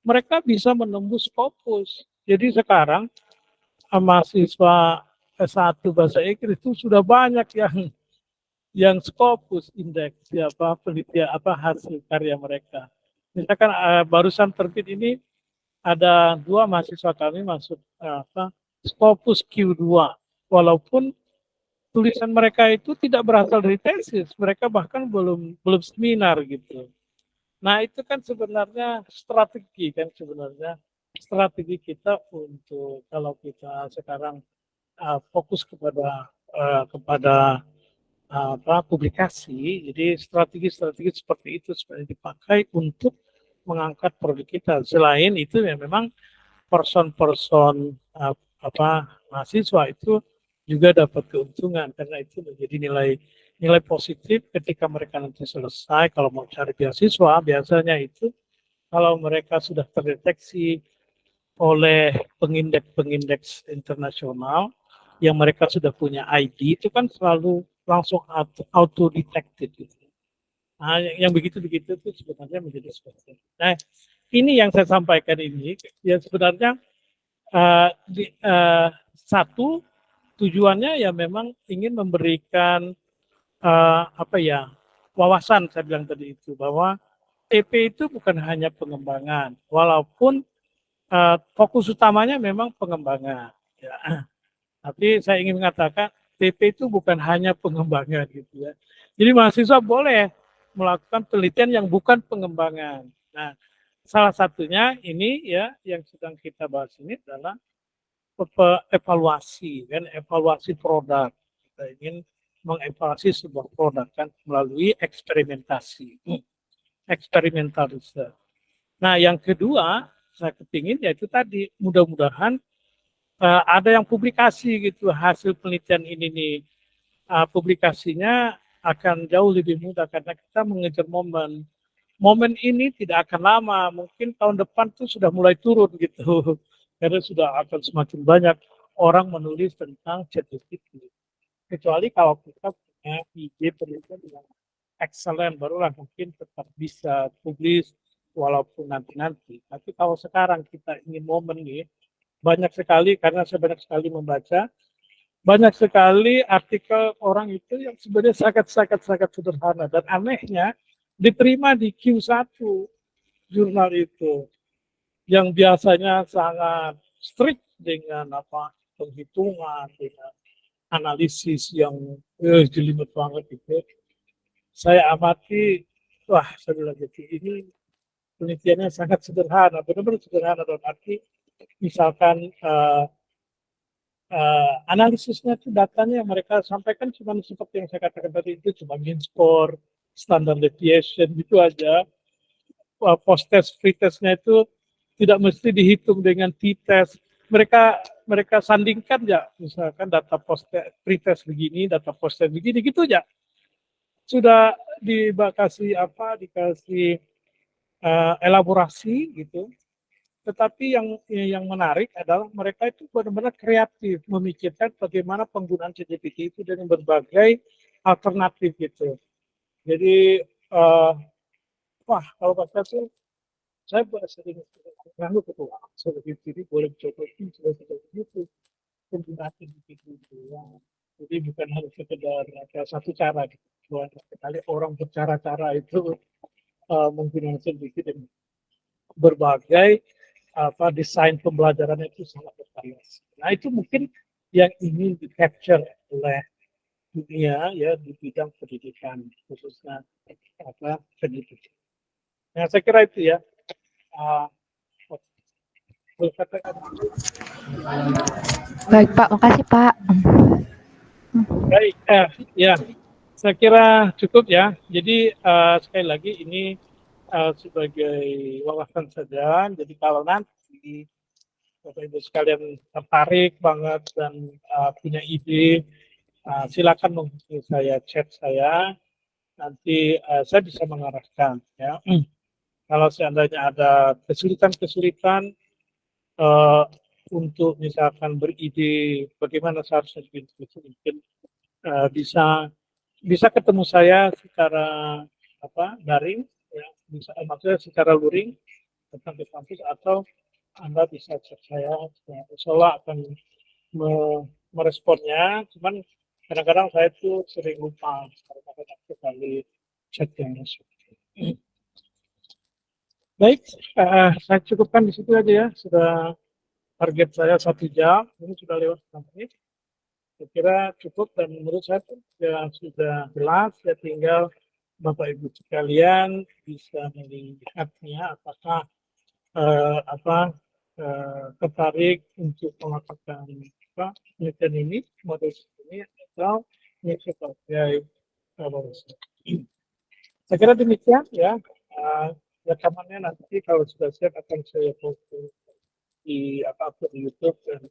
mereka bisa menembus Scopus. Jadi sekarang mahasiswa S1 bahasa Inggris itu sudah banyak yang Scopus indeks penelitian hasil karya mereka. Misalkan barusan terbit ini ada 2 mahasiswa kami masuk Scopus Q2, walaupun tulisan mereka itu tidak berasal dari tesis, mereka bahkan belum seminar gitu. Nah itu kan sebenarnya strategi kita untuk kalau kita sekarang fokus kepada publikasi, jadi strategi seperti itu sebenarnya dipakai untuk mengangkat produk kita. Selain itu ya memang person mahasiswa itu juga dapat keuntungan karena itu menjadi nilai positif ketika mereka nanti selesai. Kalau mau cari beasiswa biasanya itu kalau mereka sudah terdeteksi oleh pengindeks internasional yang mereka sudah punya ID itu kan selalu langsung auto detected gitu. Nah, yang begitu-begitu itu sebenarnya menjadi seperti itu. Nah, ini yang saya sampaikan ini ya sebenarnya satu tujuannya ya memang ingin memberikan wawasan saya bilang tadi itu bahwa TP itu bukan hanya pengembangan, walaupun fokus utamanya memang pengembangan. Ya. Tapi saya ingin mengatakan TP itu bukan hanya pengembangan gitu ya. Jadi mahasiswa boleh melakukan penelitian yang bukan pengembangan. Nah, salah satunya ini ya yang sedang kita bahas ini adalah evaluasi kan, evaluasi produk. Kita ingin mengevaluasi sebuah produk kan melalui eksperimentasi, eksperimental research. Nah, yang kedua saya kepingin yaitu tadi mudah-mudahan ada yang publikasi gitu hasil penelitian ini nih. Publikasinya akan jauh lebih mudah karena kita mengejar momen. Momen ini tidak akan lama, mungkin tahun depan tuh sudah mulai turun gitu. Karena sudah akan semakin banyak orang menulis tentang ChatGPT. Kecuali kalau kita punya ide penelitian yang excellent, barulah mungkin tetap bisa publis walaupun nanti-nanti. Tapi kalau sekarang kita ingin momen nih, banyak sekali, karena saya banyak sekali membaca, banyak sekali artikel orang itu yang sebenarnya sangat sederhana. Dan anehnya, diterima di Q1 jurnal itu. Yang biasanya sangat strict dengan penghitungan, dengan analisis yang jelimet banget itu. Saya amati, wah saya bilang gitu, ini penelitiannya sangat sederhana, benar-benar sederhana dalam arti misalkan analisisnya itu datanya yang mereka sampaikan cuma seperti yang saya katakan tadi itu cuma mean score, standard deviation gitu aja. Post test, free testnya itu tidak mesti dihitung dengan t-test. Mereka sandingkan ya, misalkan data post free test begini, data post test begini gitu aja. Sudah dikasih dikasih elaborasi gitu. Tetapi yang menarik adalah mereka itu benar-benar kreatif memikirkan bagaimana penggunaan ChatGPT itu dengan berbagai alternatif gitu. Jadi wah kalau kata saya sering nganggu ketua sebagai diri boleh coba ini coba itu penggunaan ChatGPT itu ya. Jadi bukan harus sekedar ada satu cara gitu. Sekali orang bercara-cara itu menggunakan ChatGPT dan berbagai desain pembelajaran itu sangat bervariasi. Nah itu mungkin yang ingin di capture oleh dunia ya di bidang pendidikan khususnya pendidikan. Nah saya kira itu ya. Baik Pak, makasih Pak. Baik, ya saya kira cukup ya. Jadi sekali lagi ini sebagai wawasan saja. Jadi kalau nanti Bapak Ibu sekalian tertarik banget dan punya ide, silakan menghubungi saya, chat saya. Nanti saya bisa mengarahkan. Ya. Kalau seandainya ada kesulitan-kesulitan untuk misalkan beride bagaimana seharusnya mungkin bisa ketemu saya secara daring. Ya, bisa maksudnya secara luring tentang di kampus atau Anda bisa chat saya, insya Allah akan meresponnya. Cuman kadang-kadang saya tuh sering lupa karena banyak sekali chat yang masuk. Baik, saya cukupkan di situ aja ya. Sudah target saya 1 jam, ini sudah lewat 6 menit. Saya kira cukup dan menurut saya ya, sudah jelas. Ya tinggal Bapak Ibu sekalian bisa melihatnya apakah tertarik untuk melakukan penelitian ini, model ini atau ini sebagai saya kira demikian ya. Rekamannya nanti kalau sudah siap akan saya post di di YouTube dan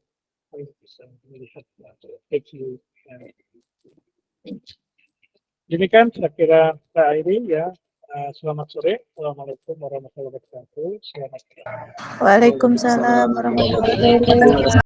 kalian bisa melihat thank you. Demikian saya kira Pak Airi ya. Selamat sore. Assalamualaikum warahmatullahi wabarakatuh. Selamat sore. Waalaikumsalam warahmatullahi wabarakatuh.